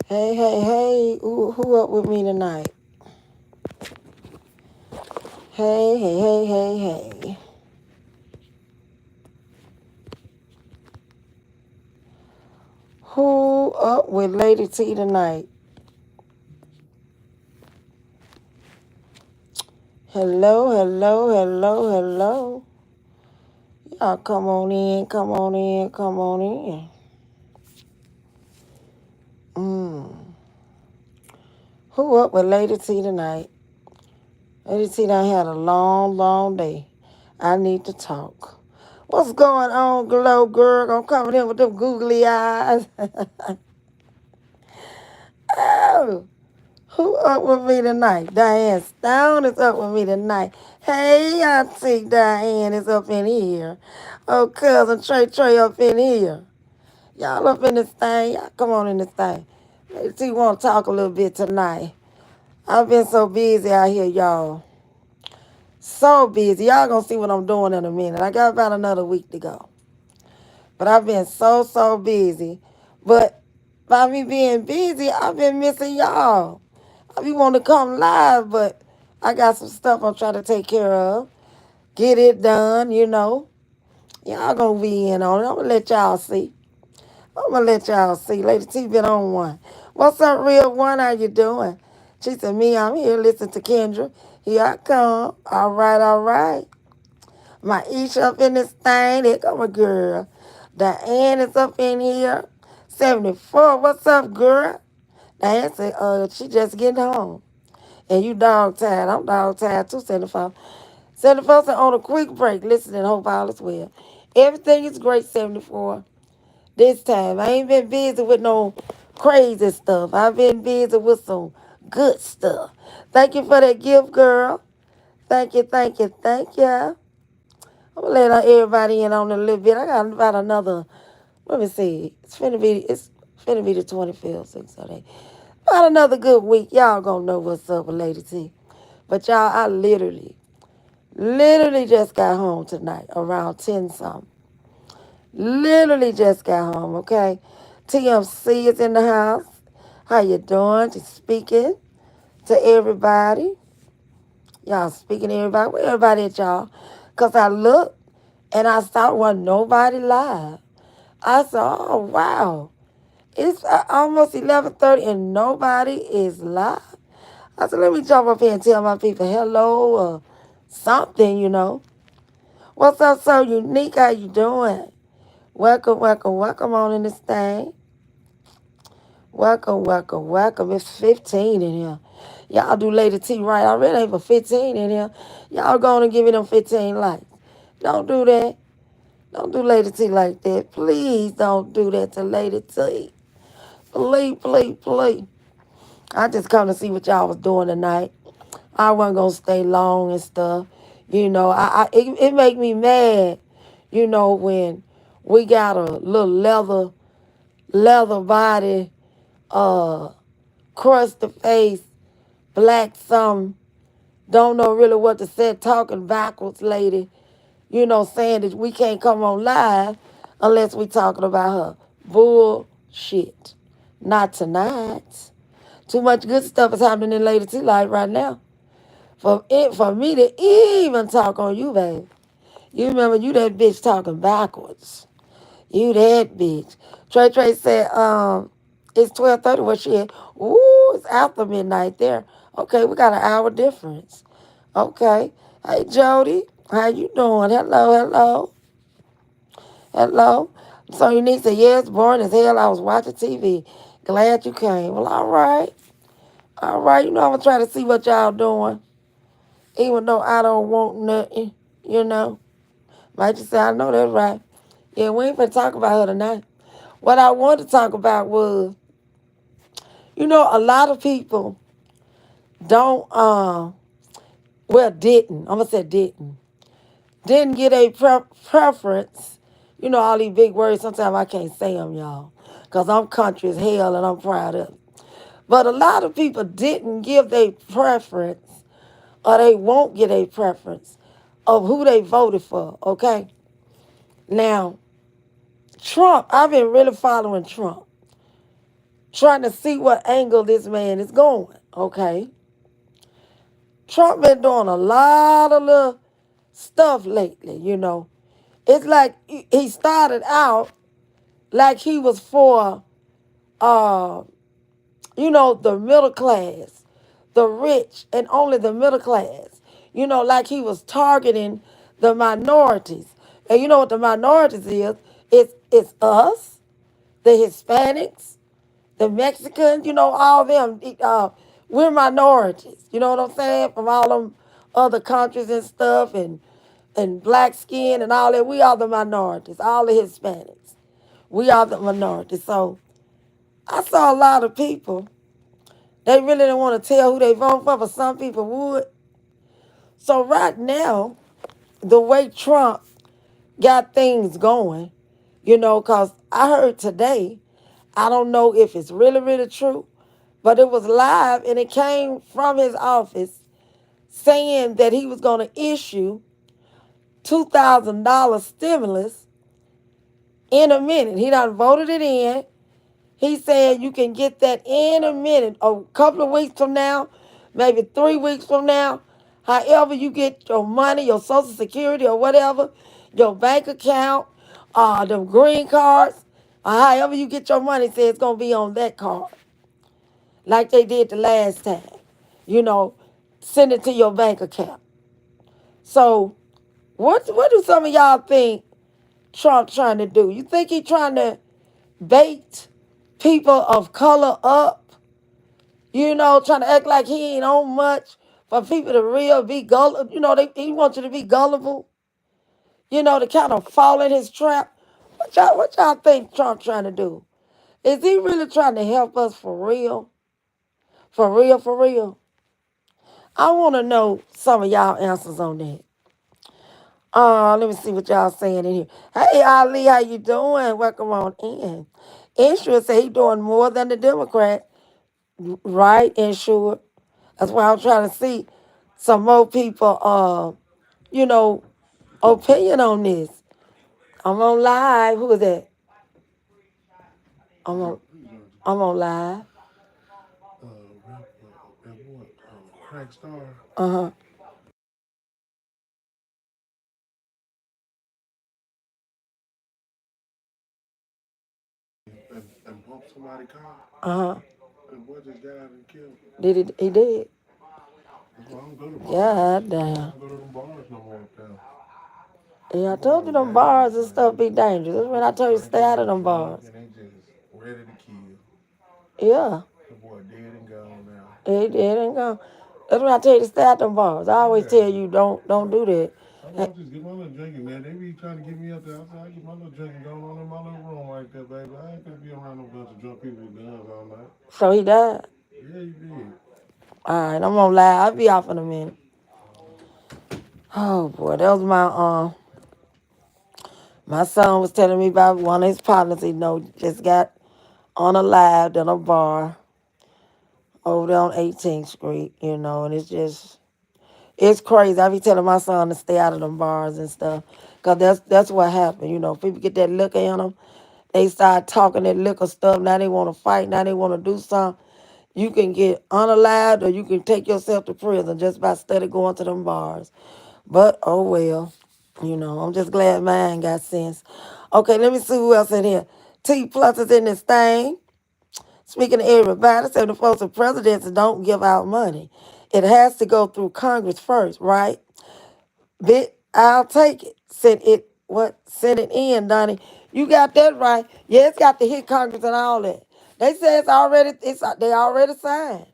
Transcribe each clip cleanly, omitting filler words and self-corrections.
Hey, hey, hey, who up with me tonight? Hey, hey, hey, hey, hey. Who up with Lady T tonight? Hello, hello, hello, hello. Y'all come on in, come on in, come on in. Mm. Who up with Lady T tonight? Lady T done had a long, long day. I need to talk. What's going on, Glow Girl? I'm coming in with them googly eyes. Oh. Who up with me tonight? Diane Stone is up with me tonight. Hey, Auntie Diane is up in here. Oh, cousin Trey up in here. Y'all up in this thing. Y'all come on in this thing. Let's see, want to talk a little bit tonight. I've been so busy out here, y'all. So busy. Y'all gonna see what I'm doing in a minute. I got about another week to go. But I've been so busy. But by me being busy, I've been missing y'all. I be wanting to come live, but I got some stuff I'm trying to take care of. Get it done. Y'all gonna be in on it. I'm gonna let y'all see. I'm gonna let y'all see. Lady T been on one. What's up, real one? How you doing? She said, me, I'm here. Listen to Kendra. Here I come. All right, all right. My Ish up in this thing. Here come a girl. Diane is up in here. 74. What's up, girl? Diane said, she just getting home. And you dog tired. I'm dog tired too, 75. 74 said on a quick break. Listen and hope all is well. Everything is great, 74. This time. I ain't been busy with no crazy stuff. I've been busy with some good stuff. Thank you for that gift, girl. Thank you, thank you, thank you. I'm gonna let everybody in on a little bit. I got about another, let me see. It's finna be the 25th, 6, 7, 8. About another good week. Y'all gonna know what's up with Lady T. But y'all, I literally just got home tonight around 10 something. Literally just got home, okay? TMC is in the house. How you doing? Just speaking to everybody. Y'all speaking to everybody. Where everybody at, y'all? Because I looked and I saw wasn't nobody live. I said, oh, wow. It's almost 11:30 and nobody is live. I said, let me jump up here and tell my people hello or something. What's up, so unique? How you doing? Welcome, welcome, welcome on in this thing. Welcome, welcome, welcome. It's 15 in here. Y'all do Lady T right. I really ain't for 15 in here. Y'all going to give me them 15 likes. Don't do that. Don't do Lady T like that. Please don't do that to Lady T. Please, please, please. I just come to see what y'all was doing tonight. I wasn't going to stay long and stuff. It make me mad, when we got a little leather body, uh, crusty face, black something, don't know really what to say, talking backwards lady, saying that we can't come on live unless we talking about her. Bullshit. Not tonight. Too much good stuff is happening in Lady T life right now. For me to even talk on you, baby. You remember you that bitch talking backwards. You that bitch. Trey said, it's 12:30 where she at. Ooh, it's after midnight there. Okay, we got an hour difference. Okay. Hey, Jody. How you doing? Hello, hello. Hello. So your niece said, yes, boring as hell. I was watching TV. Glad you came. Well, all right. All right. I'm going to try to see what y'all doing. Even though I don't want nothing. Might just say, I know that's right. Yeah, we ain't finna talk about her tonight. What I wanted to talk about was, a lot of people don't, didn't. I'm going to say didn't get a preference. All these big words, sometimes I can't say them, y'all, because I'm country as hell and I'm proud of it. But a lot of people didn't give their preference, or they won't get a preference of who they voted for, okay? Now, Trump, I've been really following Trump. trying to see what angle this man is going. Okay. Trump been doing a lot of little stuff lately, you know. It's like he started out like he was for uh the middle class, the rich, and only the middle class. Like he was targeting the minorities. And you know what the minorities is? It's us, the Hispanics, the Mexicans, all them. We're minorities. You know what I'm saying? From all them other countries and stuff, and black skin and all that. We are the minorities, all the Hispanics. We are the minorities. So I saw a lot of people. They really didn't want to tell who they vote for, but some people would. So right now, the way Trump got things going, because I heard today, I don't know if it's really, really true, but it was live and it came from his office saying that he was going to issue $2,000 stimulus in a minute. He done voted it in. He said you can get that in a minute, a couple of weeks from now, maybe 3 weeks from now. However you get your money, your Social Security or whatever, your bank account, them green cards, or however you get your money, say it's going to be on that card, like they did the last time. You know, send it to your bank account. So what do some of y'all think Trump trying to do? You think he trying to bait people of color up? Trying to act like he ain't on much for people to real be gullible. He wants you to be gullible, to kind of fall in his trap. What y'all think Trump trying to do? Is he really trying to help us for real? For real, for real? I want to know some of y'all answers on that. Let me see what y'all saying in here. Hey, Ali, how you doing? Welcome on in. Insurance say he doing more than the Democrat. Right, insured. That's why I'm trying to see some more people, opinion on this. I'm on live. Who is that? I'm on, I'm on live. Uh-huh. Uh-huh. Did it? He did. God damn. Yeah, I told you them bars and stuff be dangerous. That's when I told you stay out of them bars. Yeah. He dead and gone. That's when I tell you to stay out them bars. I always tell you don't do that. I'm just get my little drinking, man. They be trying to get me up there. I said, I get my little drinking going on in my little room right there, baby. I ain't gonna be around no bunch of drunk people with guns all night. So he died? Yeah, he did. All right, I'm gonna lie. I'll be off in a minute. Oh boy, that was my son was telling me about one of his partners just got on a live in a bar over there on 18th Street, and it's crazy. I be telling my son to stay out of them bars and stuff, cause that's what happened. People get that liquor in them, they start talking that liquor stuff. Now they want to fight. Now they want to do something. You can get unalived or you can take yourself to prison just by study going to them bars. But oh well, I'm just glad mine got sense. Okay, let me see who else in here. T plus is in this thing. Speaking to everybody, 74 of presidents don't give out money. It has to go through Congress first, right? Bit, I'll take it. Send it in, Donnie. You got that right. Yeah, it's got to hit Congress and all that. They say they already signed.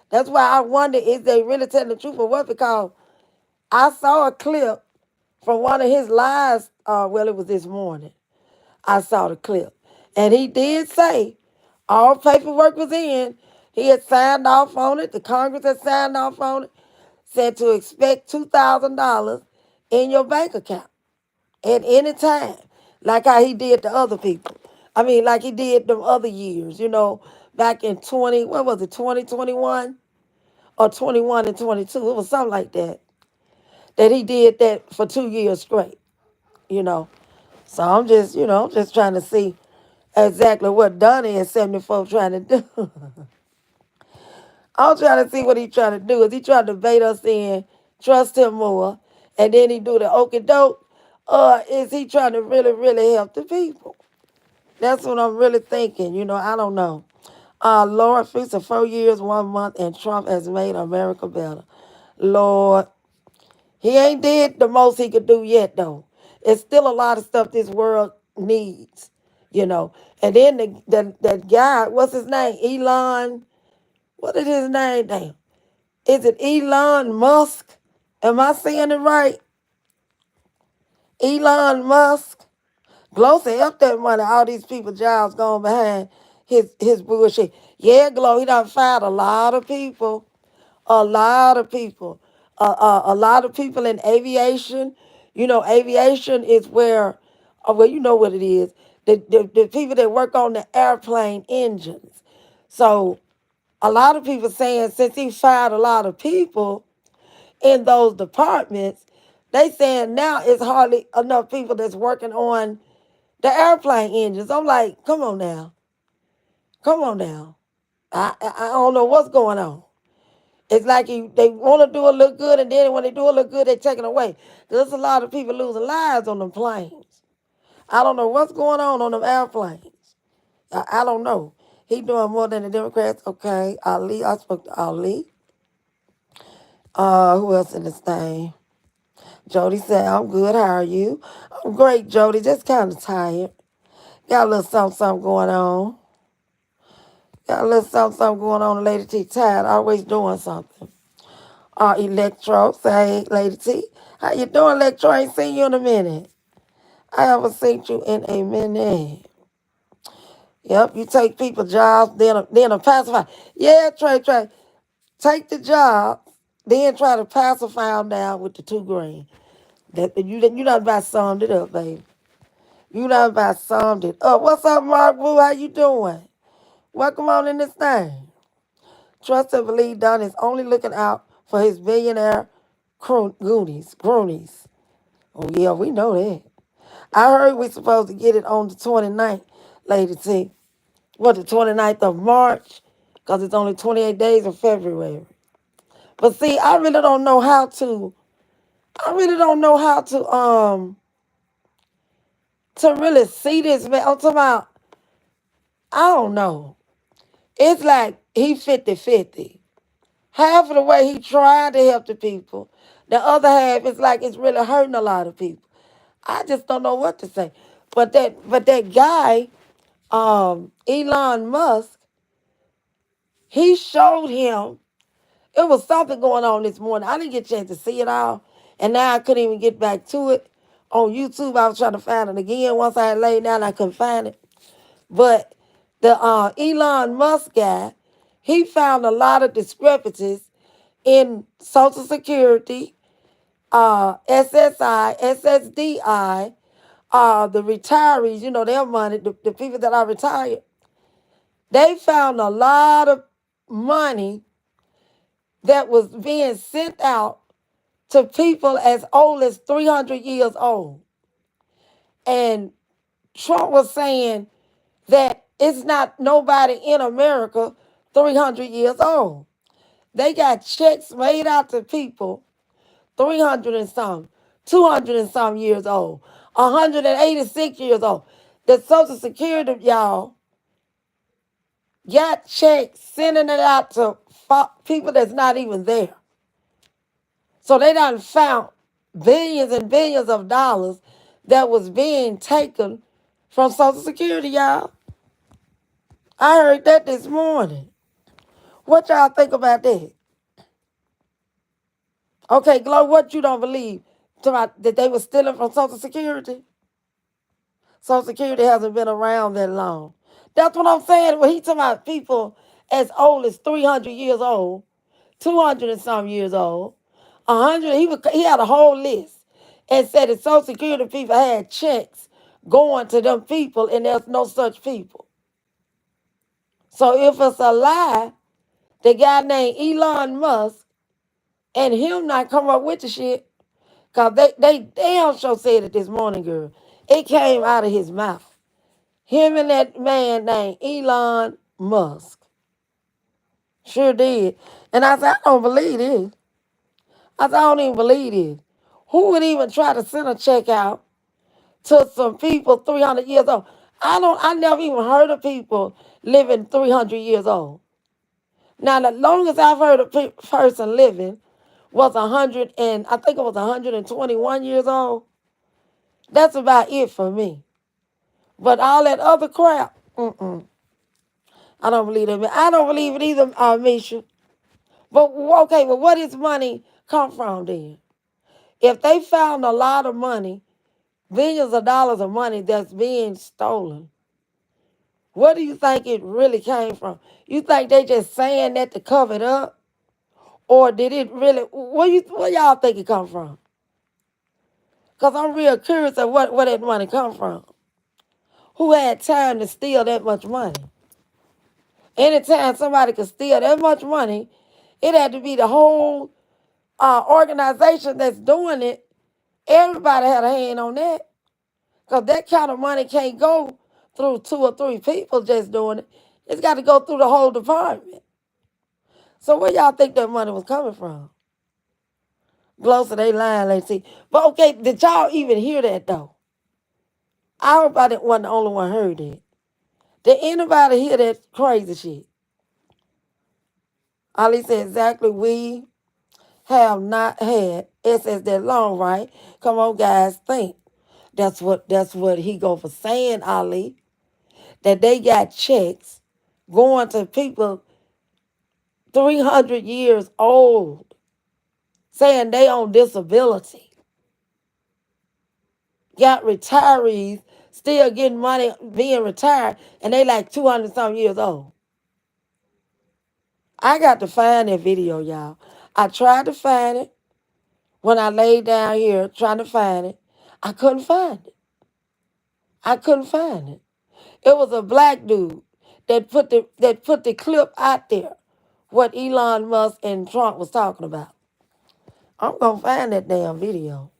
That's why I wonder if they really telling the truth or what, because I saw a clip from one of his lives. Well, it was this morning. I saw the clip. And he did say all paperwork was in. He had signed off on it. The Congress had signed off on it. Said to expect $2,000 in your bank account at any time. Like how he did the other people. I mean, like he did them other years, back in 2021 or 21 and 22. It was something like that. That he did that for 2 years straight, you know. So I'm just trying to see. exactly what Donnie in 74 trying to do. I'm trying to see what he trying to do. Is he trying to bait us in, trust him more, and then he do the okie doke? Or is he trying to really, really help the people? That's what I'm really thinking. I don't know. Lord, fix it 4 years, 1 month, and Trump has made America better. Lord, he ain't did the most he could do yet, though. It's still a lot of stuff this world needs, you know. And then that guy, what's his name? Elon, what is his name now? Is it Elon Musk? Am I saying it right? Elon Musk. Glow said, up that money, all these people jobs going behind his bullshit. Yeah, Glow, he done fired a lot of people. A lot of people. A lot of people in aviation. Aviation is where, well, you know what it is. The people that work on the airplane engines. So a lot of people saying since he fired a lot of people in those departments, they saying now it's hardly enough people that's working on the airplane engines. I'm like, come on now. Come on now. I don't know what's going on. It's like they want to do it look good, and then when they do it look good, they take it away. There's a lot of people losing lives on them planes. I don't know what's going on them airplanes. I don't know. He doing more than the Democrats. Okay, Ali. I spoke to Ali. Who else in this thing? Jody said, I'm good. How are you? I'm great, Jody. Just kind of tired. Got a little something, something going on. Got a little something, something going on. Lady T tired. Always doing something. Electro, say, Lady T. How you doing, Electro? I ain't seen you in a minute. I haven't seen you in a minute. Yep, you take people jobs, then a pacify. Yeah, Trey. Take the job, then try to pacify them down with the 2 grand. You done about summed it up, baby. You done about summed it up. What's up, Mark Boo? How you doing? Welcome on in this thing. Trust and believe Don is only looking out for his billionaire Goonies. Oh, yeah, we know that. I heard we supposed to get it on the 29th, Lady T. What, the 29th of March? Because it's only 28 days in February. But see, I really don't know how to really see this, man. I'm talking about, I don't know. It's like he 50-50. Half of the way he tried to help the people. The other half is like it's really hurting a lot of people. I just don't know what to say. But that guy, Elon Musk, he showed him it was something going on this morning. I didn't get a chance to see it all. And now I couldn't even get back to it. On YouTube, I was trying to find it again. Once I had laid down, I couldn't find it. But the Elon Musk guy, he found a lot of discrepancies in Social Security, SSI, SSDI, the retirees, their money, the people that are retired. They found a lot of money that was being sent out to people as old as 300 years old. And Trump was saying that it's not nobody in America 300 years old. They got checks made out to people 300 and some, 200 and some years old, 186 years old. The Social Security, y'all, got checks sending it out to people that's not even there. So they done found billions and billions of dollars that was being taken from Social Security, y'all. I heard that this morning. What y'all think about that? Okay, Glow, what you don't believe? That they were stealing from Social Security? Social Security hasn't been around that long. That's what I'm saying. When he talking about people as old as 300 years old, 200 and some years old, 100, he had a whole list and said that Social Security people had checks going to them people and there's no such people. So if it's a lie, the guy named Elon Musk and him not come up with the shit, because they damn sure said it this morning, girl. It came out of his mouth. Him and that man named Elon Musk. Sure did. And I said, I don't believe this. I said, I don't even believe this. Who would even try to send a check out to some people 300 years old? I never even heard of people living 300 years old. Now, the longest I've heard a person living was 100 and I think it was 121 years old. That's about it for me. But all that other crap, I don't believe it. I don't believe it either, Misha. But okay, well, where does money come from then? If they found a lot of money, billions of dollars of money that's being stolen, where do you think it really came from? You think they just saying that to cover it up? Or did it really, where y'all think it come from? Because I'm real curious of where that money come from. Who had time to steal that much money? Anytime somebody could steal that much money, it had to be the whole organization that's doing it. Everybody had a hand on that. Because that kind of money can't go through 2 or 3 people just doing it. It's got to go through the whole department. So where y'all think that money was coming from? Glossa, they lying, let's see. But okay, did y'all even hear that though? I hope I wasn't the only one heard it. Did anybody hear that crazy shit? Ali said exactly, we have not had SS that long, right? Come on, guys, think. That's what he go for saying, Ali. That they got checks going to people 300 years old, saying they on disability. Got retirees still getting money being retired, and they like 200 some years old. I got to find that video, y'all. I tried to find it when I laid down here trying to find it. I couldn't find it. I couldn't find it. It was a black dude that put the clip out there, what Elon Musk and Trump was talking about. I'm gonna find that damn video.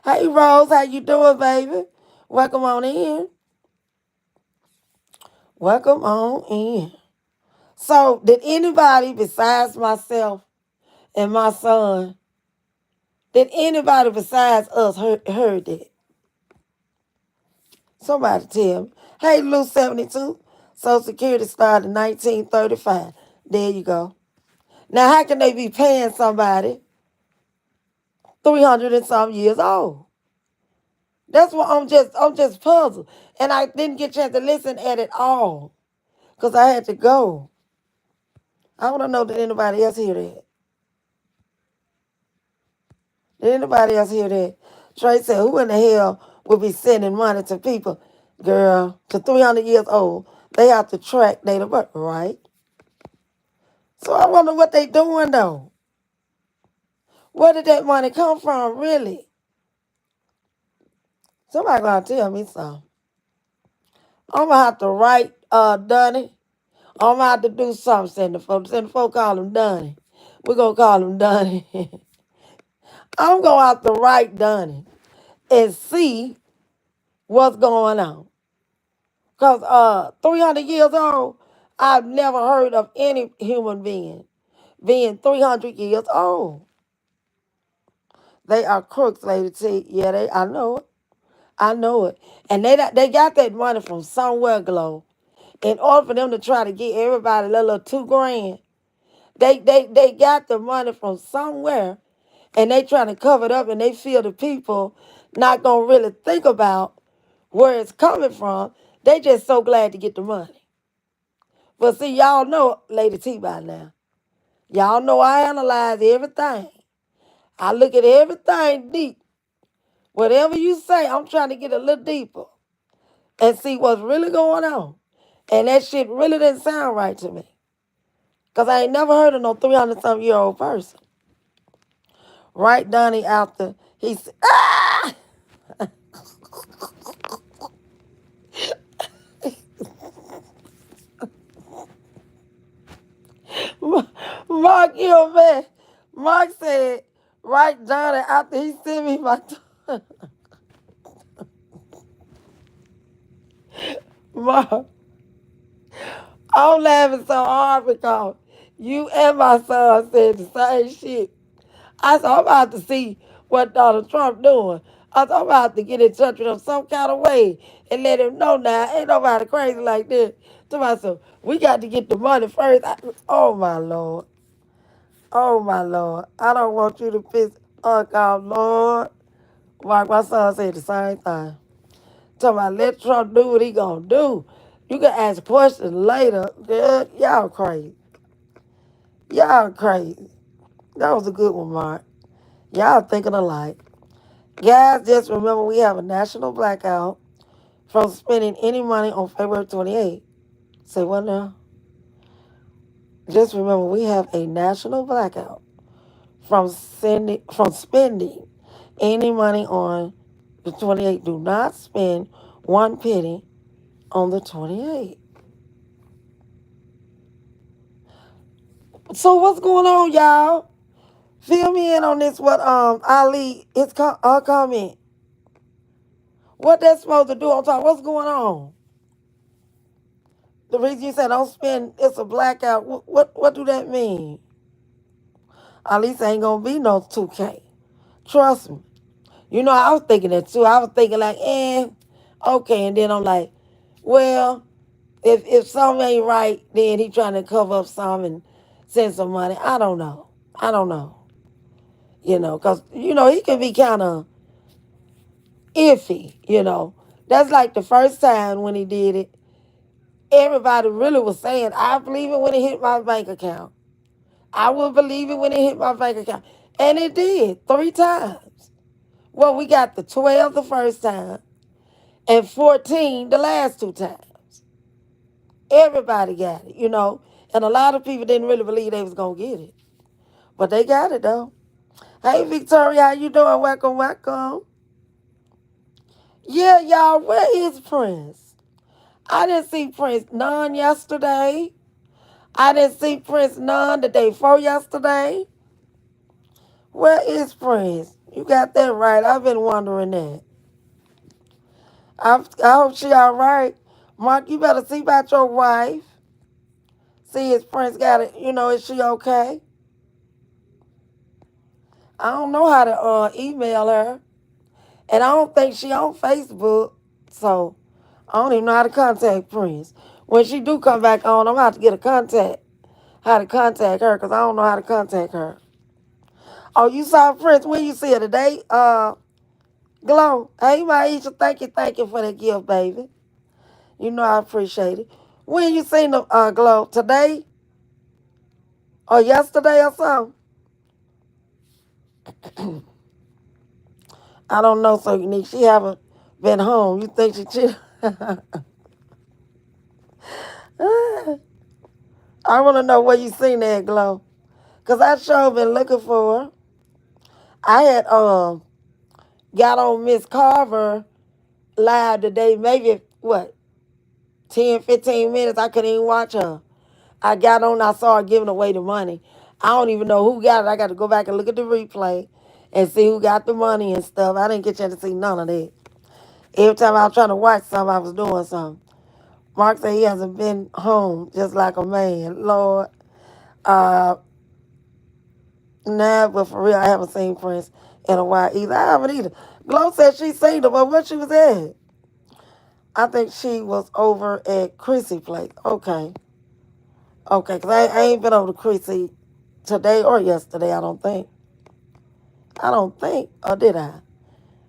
Hey Rose, how you doing, baby? Welcome on in. Welcome on in. So, did anybody besides myself and my son, did anybody besides us heard that? Somebody tell me. Hey, Lou 72, Social Security started in 1935. There you go. Now, how can they be paying somebody 300 and some years old? That's what I'm just puzzled. And I didn't get a chance to listen at it all because I had to go. I want to know, did anybody else hear that? Did anybody else hear that? Trey said, who in the hell would be sending money to people, girl, to 300 years old? They have to track data birth, right? So I wonder what they doing, though. Where did that money come from, really? Somebody gonna tell me something. I'm gonna have to write Donnie. I'm gonna have to do something, send the folks. Send the folks call him Donnie. We're gonna call him Donnie. I'm gonna have to write Donnie and see what's going on. Because 300 years old, I've never heard of any human being 300 years old. They are crooks, Lady T. Yeah, I know it. I know it. And they got that money from somewhere, Glow. In order for them to try to get everybody a little $2,000, they got the money from somewhere, and they trying to cover it up, and they feel the people not going to really think about where it's coming from. They just so glad to get the money. But see, y'all know Lady T by now. Y'all know I analyze everything. I look at everything deep. Whatever you say, I'm trying to get a little deeper and see what's really going on. And that shit really didn't sound right to me. Because I ain't never heard of no 300-some-year-old person. Right, Donnie, after he said, ah! Mark, you a man. Mark said, right, Donnie, after he sent me my... Mark, I'm laughing so hard because you and my son said the same shit. I said, I'm about to see what Donald Trump doing. I said, I'm about to get in touch with him some kind of way and let him know now. Ain't nobody crazy like this. To myself, we got to get the money first. Oh, my Lord. Oh, my Lord. I don't want you to piss Uncle off, Lord. Like my son said the same thing. Talking about let Trump do what he gonna do. You can ask questions later. Yeah, y'all crazy. Y'all crazy. That was a good one, Mark. Y'all thinking alike. Guys, just remember we have a national blackout from spending any money on February 28th. Say what now? Just remember we have a national blackout from spending any money on the 28th. Do not spend one penny on the 28th. So what's going on, y'all? Fill me in on this. What Ali comment. What that's supposed to do on top? What's going on? The reason you said don't spend, it's a blackout. What do that mean? At least ain't gonna be no 2K. Trust me. You know, I was thinking that too. I was thinking like, okay, and then I'm like, well, if something ain't right, then he trying to cover up some and send some money. I don't know. I don't know. Cause he can be kind of iffy. That's like the first time when he did it. Everybody really was saying, I believe it when it hit my bank account. I will believe it when it hit my bank account. And it did 3 times. Well, we got the 12 the first time and 14 the last 2 times. Everybody got it. And a lot of people didn't really believe they was going to get it. But they got it, though. Hey, Victoria, how you doing? Welcome, welcome. Yeah, y'all, where is Prince? I didn't see Prince none yesterday. I didn't see Prince none the day before yesterday. Where is Prince? You got that right. I've been wondering that. I hope she all right. Mark, you better see about your wife. See if Prince got it. Is she okay? I don't know how to email her. And I don't think she on Facebook. So I don't even know how to contact Prince. When she do come back on, I'm going to have to get a contact. How to contact her because I don't know how to contact her. Oh, you saw Prince. When you see her today? Glow. Hey, Maisha, thank you for that gift, baby. I appreciate it. When you seen the Glow? Today or yesterday or something? I don't know, so unique. She haven't been home. You think she chill? I want to know where you seen that Glow. Because I sure been looking for her. I had got on Miss Carver live today, maybe, 10, 15 minutes. I couldn't even watch her. I got on, I saw her giving away the money. I don't even know who got it. I got to go back and look at the replay and see who got the money and stuff. I didn't get a chance to see none of that. Every time I was trying to watch something, I was doing something. Mark said he hasn't been home just like a man. Lord. Uh, nah, but for real, I haven't seen Prince in a while either. I haven't either. Glow said she seen her, but where she was at? I think she was over at Chrissy Place. Okay. Okay, because I ain't been over to Chrissy today or yesterday, I don't think. I don't think. Or did I?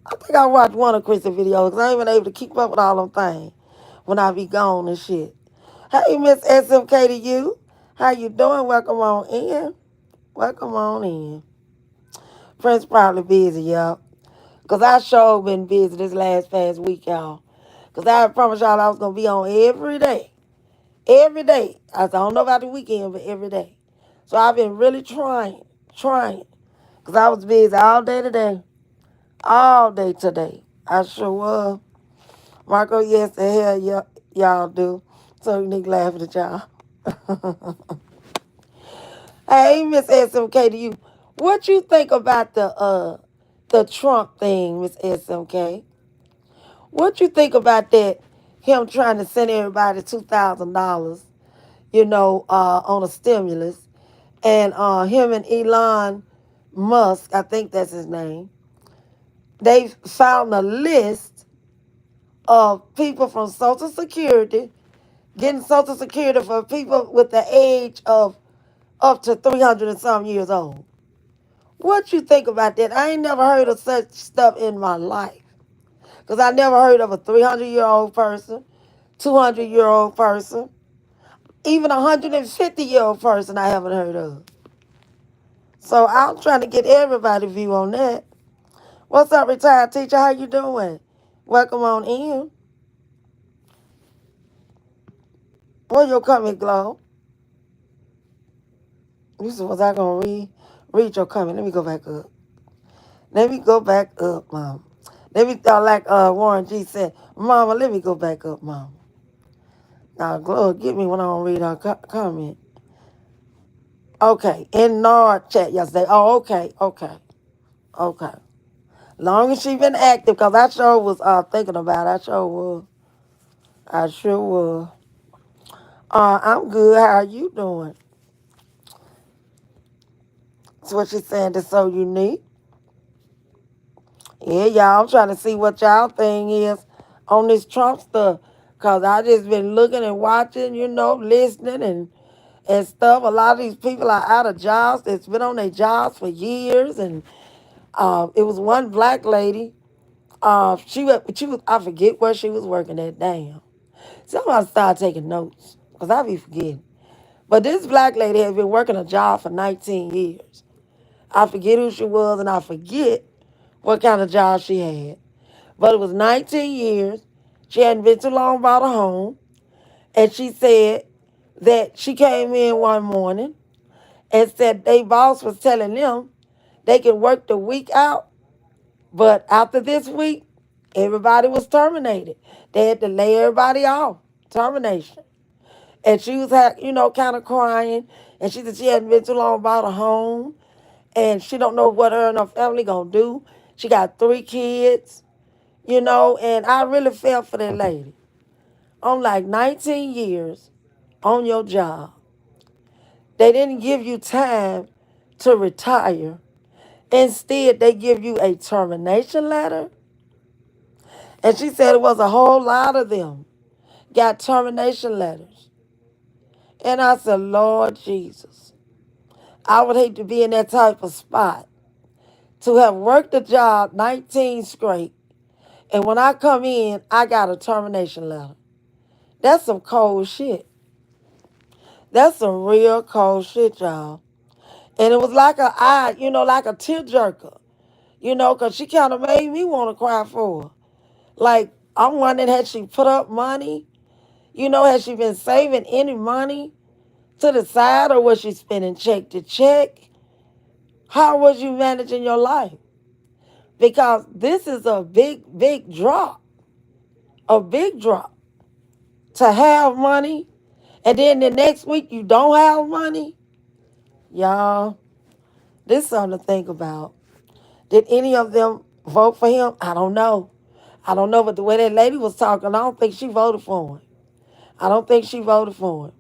I think I watched one of Chrissy's videos because I ain't been able to keep up with all them things when I be gone and shit. Hey, Miss SMK to you. How you doing? Welcome on in. Welcome on in. Prince probably busy, y'all. Because I sure been busy this last past week, y'all. Because I promised y'all I was going to be on every day. Every day. I don't know about the weekend, but every day. So I've been really trying. Because I was busy all day today. All day today. I sure was. Marco, yes, the hell y'all do. So you need laughing at y'all. Hey, Miss SMK to you. What you think about the Trump thing, Miss SMK? What you think about that? him trying to send everybody $2,000, on a stimulus. And him and Elon Musk, I think that's his name, they found a list of people from Social Security getting Social Security for people with the age of up to 300 and some years old. What you think about that? I ain't never heard of such stuff in my life. Because I never heard of a 300-year-old person, 200-year-old person, even a 150-year-old person I haven't heard of. So I'm trying to get everybody's view on that. What's up, retired teacher? How you doing? Welcome on in. Where your comment, Glow? You said, was I going to read your comment? Let me go back up. Let me go back up, Mom. Let me, like Warren G said, Mama, let me go back up, Mama. Now, Glow, get me when I don't read her comment. Okay, in Nard chat yesterday. Oh, okay. Long as she been active, because I sure was thinking about it. I sure was. I'm good. How are you doing? That's what she's saying. That's so unique. Yeah, y'all. I'm trying to see what y'all thing is on this Trump stuff. Because I just been looking and watching, listening and stuff. A lot of these people are out of jobs. That's been on their jobs for years. And it was one black lady. She was, I forget where she was working at. Damn. Somebody start taking notes. Because I be forgetting. But this black lady has been working a job for 19 years. I forget who she was and I forget what kind of job she had. But it was 19 years. She hadn't been too long about a home. And she said that she came in one morning and said their boss was telling them they could work the week out. But after this week, everybody was terminated. They had to lay everybody off. Termination. And she was, kind of crying. And she said she hadn't been too long about a home. And she don't know what her and her family going to do. She got 3 kids, and I really felt for that lady. I'm like 19 years on your job. They didn't give you time to retire. Instead, they give you a termination letter. And she said it was a whole lot of them got termination letters. And I said, Lord Jesus, I would hate to be in that type of spot. To have worked a job 19 straight. And when I come in, I got a termination letter. That's some cold shit. That's some real cold shit, y'all. And it was like like a tearjerker, because she kind of made me want to cry for her. Like, I'm wondering, had she put up money? Has she been saving any money to the side, or was she spending check to check? How was you managing your life? Because this is a big, big drop. A big drop. To have money, and then the next week you don't have money. Y'all, this is something to think about. Did any of them vote for him? I don't know. I don't know, but the way that lady was talking, I don't think she voted for him. I don't think she voted for him.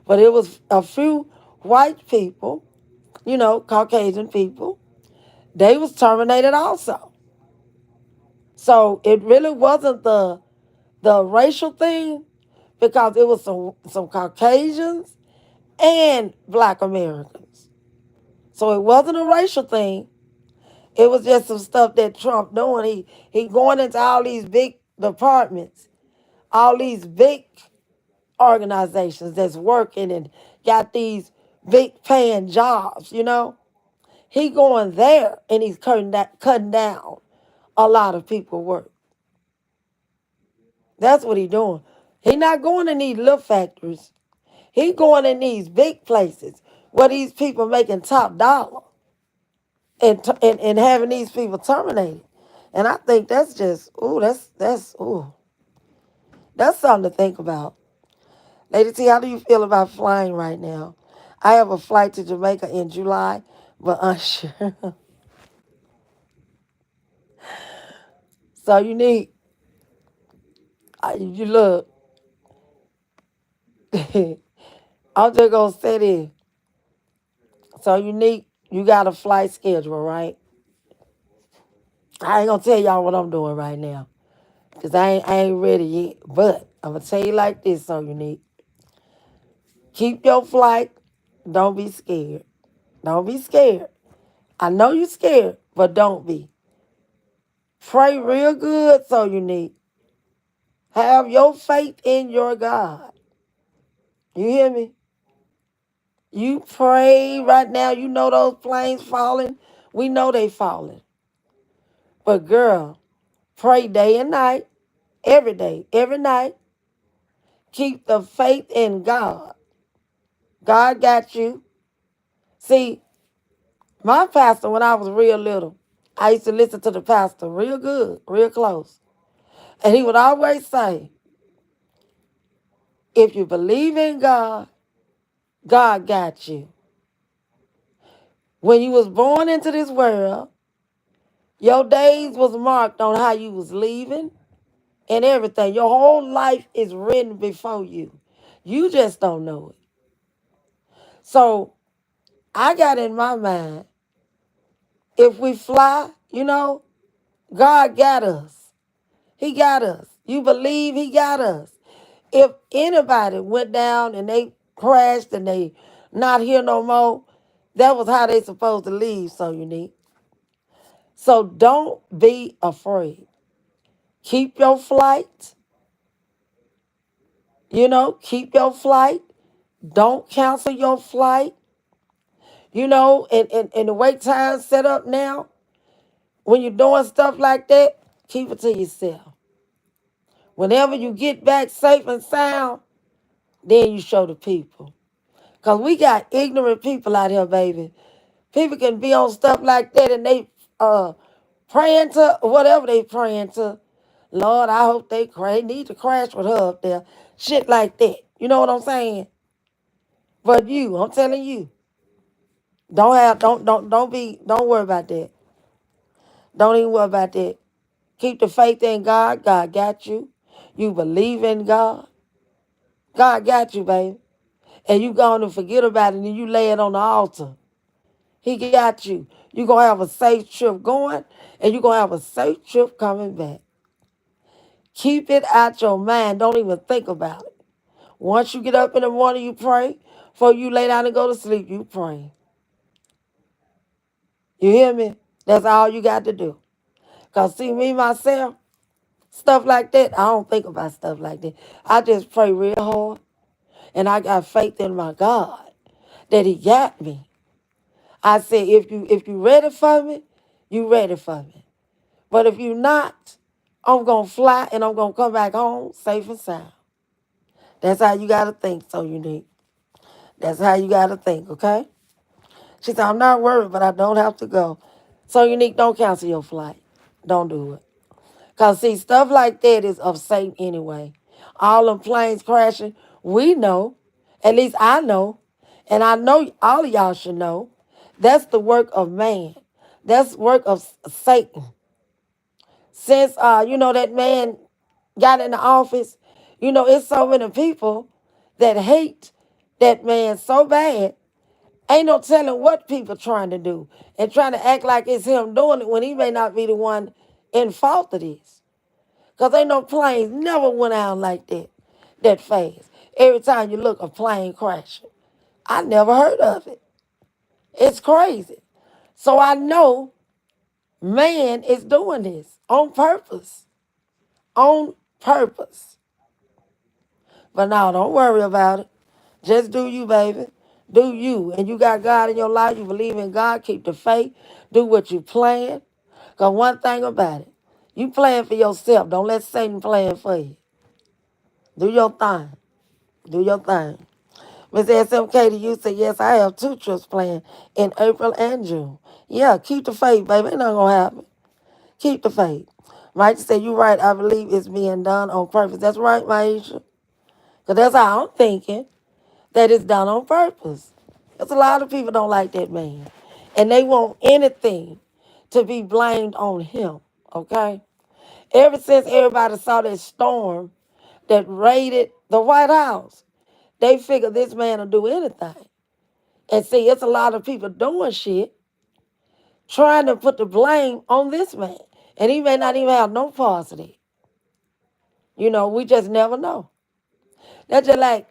But it was a few white people, Caucasian people. They was terminated also. So it really wasn't the racial thing, because it was some Caucasians and black Americans. So it wasn't a racial thing. It was just some stuff that Trump doing. He going into all these big departments, all these big organizations that's working and got these big paying jobs. He going there and he's cutting down a lot of people work. That's what he doing. He not going in these little factories. He going in these big places where these people making top dollar and having these people terminated. And I think that's just, that's something to think about. Lady T, how do you feel about flying right now? I have a flight to Jamaica in July, but unsure. So you look, I'm just gonna say this. So Unique, you got a flight schedule, right? I ain't gonna tell y'all what I'm doing right now. Cause I ain't ready yet. But I'm gonna tell you like this, so Unique. Keep your flight. Don't be scared. Don't be scared. I know you scared, but don't be. Pray real good, so Unique. Have your faith in your God. You hear me? You pray right now. You know those planes falling. We know they falling. But girl, pray day and night, every day, every night. Keep the faith in God. God got you. See, my pastor, when I was real little, I used to listen to the pastor real good, real close. And he would always say, if you believe in God, God got you. When you was born into this world, your days was marked on how you was leaving and everything. Your whole life is written before you. You just don't know it. So I got in my mind, if we fly, God got us. He got us. You believe he got us. If anybody went down and they crashed and they not here no more, that was how they supposed to leave, so Unique. So don't be afraid. Keep your flight. Keep your flight. Don't cancel your flight. And the wait time set up now, when you're doing stuff like that, keep it to yourself. Whenever you get back safe and sound, then you show the people. Because we got ignorant people out here, baby. People can be on stuff like that and they praying to whatever they praying to. Lord, I hope they need to crash with her up there. Shit like that. You know what I'm saying? But I'm telling you, don't worry about that. Don't even worry about that. Keep the faith in God. God got you. You believe in God. God got you, baby. And you going to forget about it and you lay it on the altar. He got you. You going to have a safe trip going and you going to have a safe trip coming back. Keep it out your mind. Don't even think about it. Once you get up in the morning, you pray. Before you lay down and go to sleep, you pray. You hear me? That's all you got to do. Because see, me, myself, stuff like that, I don't think about stuff like that. I just pray real hard. And I got faith in my God that he got me. I said, if you ready for me, you ready for me. But if you not, I'm going to fly and I'm going to come back home safe and sound. That's how you got to think, so Unique. That's how you got to think, okay? She said, I'm not worried, but I don't have to go. So Unique, don't cancel your flight. Don't do it. Because, see, stuff like that is of Satan anyway. All them planes crashing, we know, at least I know, and I know all of y'all should know, that's the work of man. That's work of Satan. Since, that man got in the office, it's so many people that hate that man so bad. Ain't no telling what people trying to do and trying to act like it's him doing it when he may not be the one in fault of this. Because ain't no planes never went out like that fast. Every time you look, a plane crashing. I never heard of it. It's crazy. So I know man is doing this on purpose. On purpose. But now don't worry about it. Just do you, baby. Do you. And you got God in your life. You believe in God. Keep the faith. Do what you plan. Because one thing about it, you plan for yourself. Don't let Satan plan for you. Do your thing. Do your thing. Miss SMK to you said, yes, I have 2 trips planned in April and June. Yeah, keep the faith, baby. Ain't nothing going to happen. Keep the faith. Mike said, you're right. I believe it's being done on purpose. That's right, Maisha. Because that's how I'm thinking, that it's done on purpose. Because a lot of people don't like that man. And they want anything to be blamed on him, okay? Ever since everybody saw that storm that raided the White House, They figure this man will do anything. And see, it's a lot of people doing shit, trying to put the blame on this man. And he may not even have no parts of it. We just never know. That's just like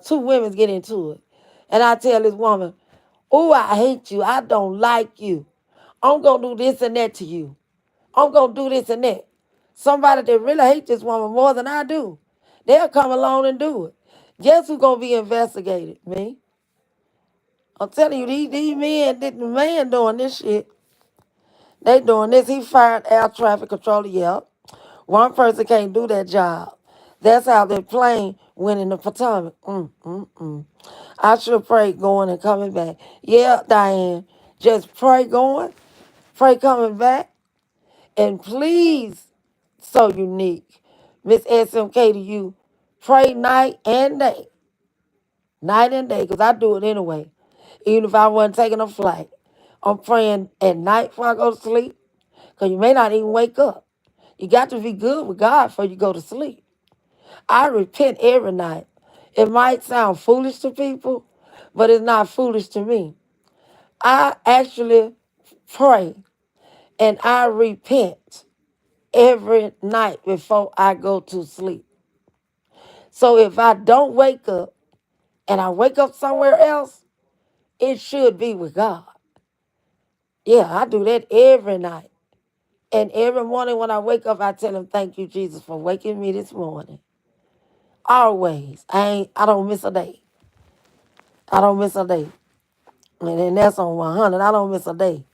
two women get into it. And I tell this woman, oh, I hate you. I don't like you. I'm going to do this and that to you. I'm going to do this and that. Somebody that really hates this woman more than I do, they'll come along and do it. Guess who's going to be investigated? Me. I'm telling you, these men, the man doing this shit. They doing this. He fired air traffic controller. Yep. One person can't do that job. That's how their plane went in the Potomac. I should pray going and coming back. Yeah, Diane. Just pray going, pray coming back, and please, so unique. Miss SMK to you, pray night and day. Night and day, because I do it anyway. Even if I wasn't taking a flight. I'm praying at night before I go to sleep, because you may not even wake up. You got to be good with God before you go to sleep. I repent every night. It might sound foolish to people, but it's not foolish to me. I actually pray and I repent every night before I go to sleep. So if I don't wake up and I wake up somewhere else, it should be with God. Yeah, I do that every night. And every morning when I wake up, I tell him, thank you, Jesus, for waking me this morning. Always. I don't miss a day. I don't miss a day. And then that's on 100. I don't miss a day.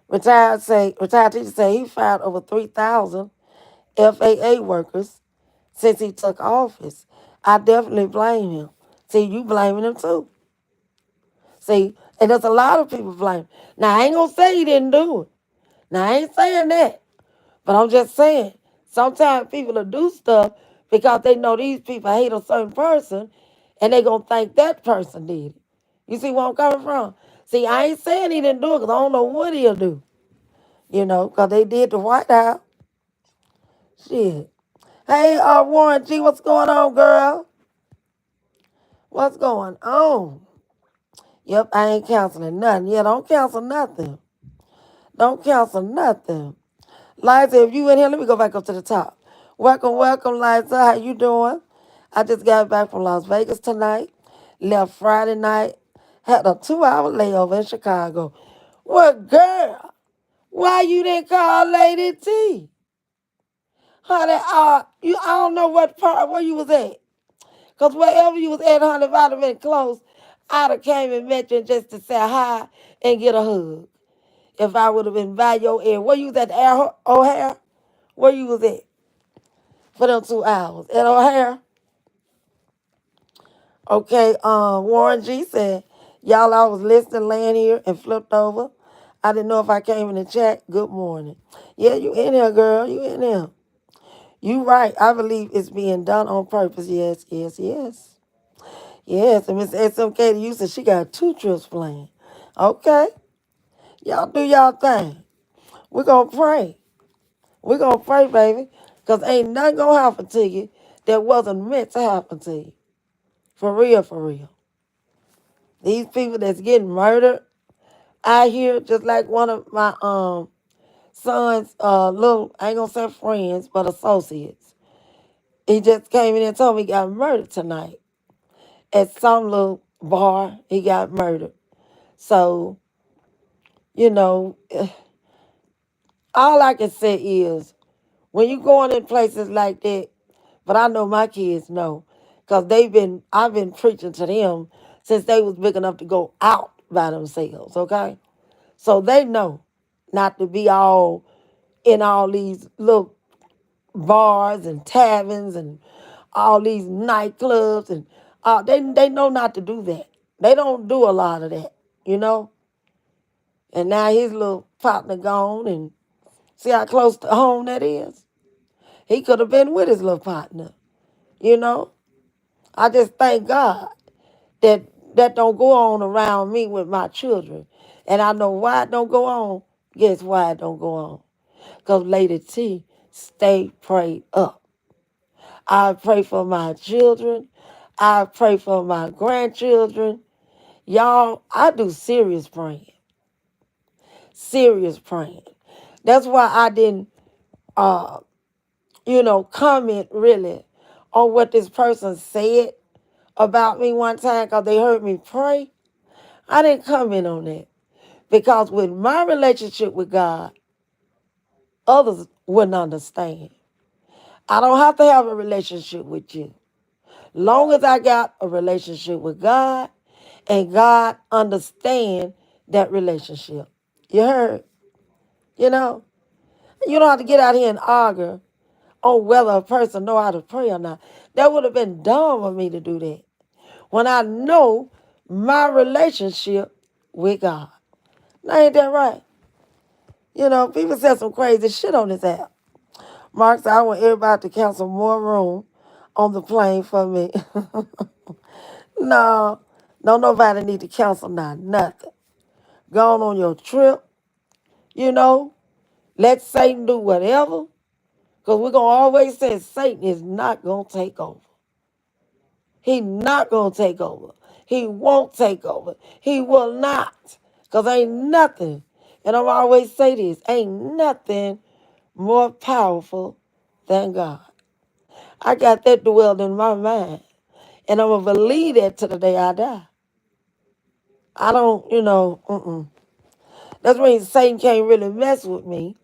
Retired teacher say he fired over 3,000 FAA workers since he took office. I definitely blame him. See, you blaming him too. See, and there's a lot of people blaming. Now, I ain't going to say he didn't do it. Now, I ain't saying that. But I'm just saying, sometimes people will do stuff because they know these people hate a certain person and they going to think that person did it. You see where I'm coming from? See, I ain't saying he didn't do it because I don't know what he'll do. Because they did the White House. Shit. Hey, Warren G, what's going on, girl? What's going on? Yep, I ain't canceling nothing. Yeah, don't cancel nothing. Don't cancel nothing. Liza, if you in here, let me go back up to the top. Welcome, welcome, Liza. How you doing? I just got back from Las Vegas tonight. Left Friday night. Had a 2-hour layover in Chicago. Well, girl, why you didn't call Lady T? Honey, I don't know what part, where you was at. Because wherever you was at, honey, if I'd have been close, I'd have came and met you just to say hi and get a hug. If I would have been by your ear. Where you was at the Air O'Hare? Where you was at for them 2 hours? At O'Hare? Okay, Warren G said, y'all, I was listening, laying here and flipped over. I didn't know if I came in the chat. Good morning. Yeah, you in there, girl. You in there. You right. I believe it's being done on purpose. Yes, yes, yes. Yes, and Miss SMK, you said she got 2 trips planned. Okay. Y'all do y'all thing. We're going to pray. We're going to pray, baby, because ain't nothing going to happen to you that wasn't meant to happen to you. For real, for real. These people that's getting murdered out here, just like one of my son's little, I ain't going to say friends, but associates. He just came in and told me he got murdered tonight. At some little bar, he got murdered. So, you know, all I can say is when you going in places like that, but I know my kids know, because I've been preaching to them since they was big enough to go out by themselves, okay? So they know not to be all in all these little bars and taverns and all these nightclubs and they know not to do that. They don't do a lot of that, you know? And now his little partner gone and see how close to home that is? He could have been with his little partner, you know? I just thank God that that don't go on around me with my children. And I know why it don't go on. Guess why it don't go on? Because Lady T stay prayed up. I pray for my children. I pray for my grandchildren. Y'all, I do serious praying. That's why I didn't, uh, comment really on what this person said about me one time because they heard me pray. I didn't comment on that because with my relationship with God, others wouldn't understand. I don't have to have a relationship with you. Long as I got a relationship with God and God understand that relationship. You heard? You know? You don't have to get out here and argue on whether a person know how to pray or not. That would have been dumb of me to do that. When I know my relationship with God. Now ain't that right? People said some crazy shit on this app. Mark said, I want everybody to cancel more room on the plane for me. No, don't nobody need to cancel nothing. Go on your trip, you know. Let Satan do whatever. Because we're going to always say Satan is not going to take over. He not going to take over. He won't take over. He will not. Because ain't nothing, and I'm always say this, ain't nothing more powerful than God. I got that dwelled in my mind. And I'm going to believe that to the day I die. I don't, That's when Satan can't really mess with me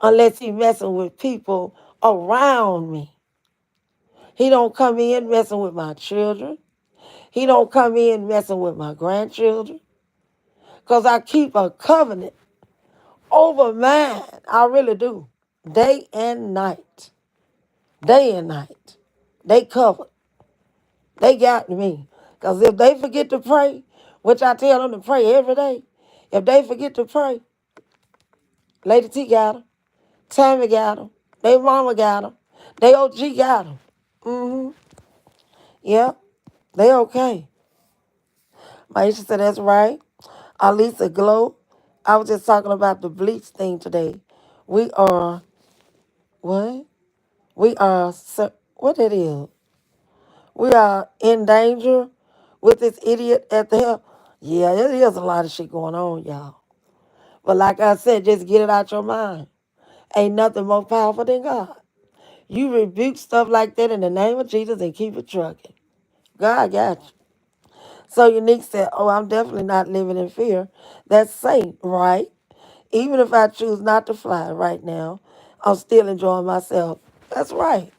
unless he messing with people around me. He don't come in messing with my children. He don't come in messing with my grandchildren. Because I keep a covenant over mine. I really do. Day and night. Day and night. They covered. They got me. Because if they forget to pray, which I tell them to pray every day, if they forget to pray, Lady T got them. Tammy got them. They mama got them. They OG got them. Mm-hmm. Yep. They okay. Maisha said that's right. Alisa Glow. I was just talking about the bleach thing today. We are, what? We are, what it is? We are in danger with this idiot at the helm. Yeah, there is a lot of shit going on, y'all. But like I said, just get it out your mind. Ain't nothing more powerful than God. You rebuke stuff like that in the name of Jesus and keep it trucking. God got you. So Unique said, oh, I'm definitely not living in fear. That's safe, right? Even if I choose not to fly right now, I'm still enjoying myself. That's right.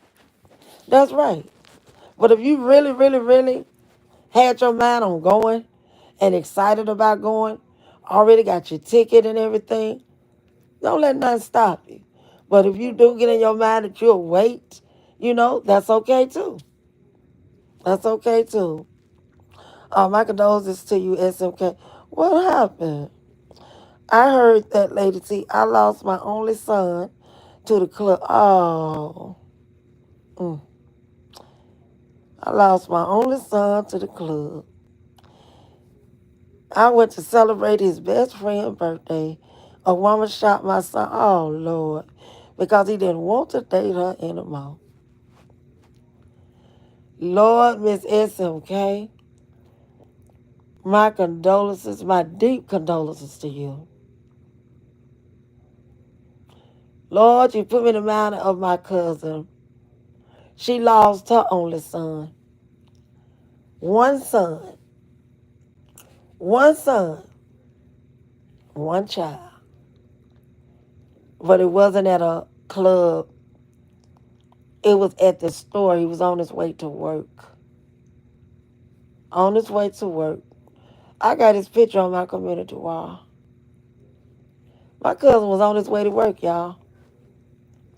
That's right. But if you really, really, really had your mind on going and excited about going, already got your ticket and everything, don't let nothing stop you. But if you do get in your mind that you'll wait, that's okay too. That's okay too. My condolences to you, SMK. What happened? I heard that, Lady T. I lost my only son to the club. Oh, mm. I lost my only son to the club. I went to celebrate his best friend's birthday. A woman shot my son. Oh, Lord. Because he didn't want to date her anymore. Lord, Miss SMK, my condolences, my deep condolences to you. Lord, you put me in the mind of my cousin. She lost her only son. One son. One son. One child. But it wasn't at a club. It was at the store. He was on his way to work. On his way to work. I got his picture on my community wall. My cousin was on his way to work, y'all.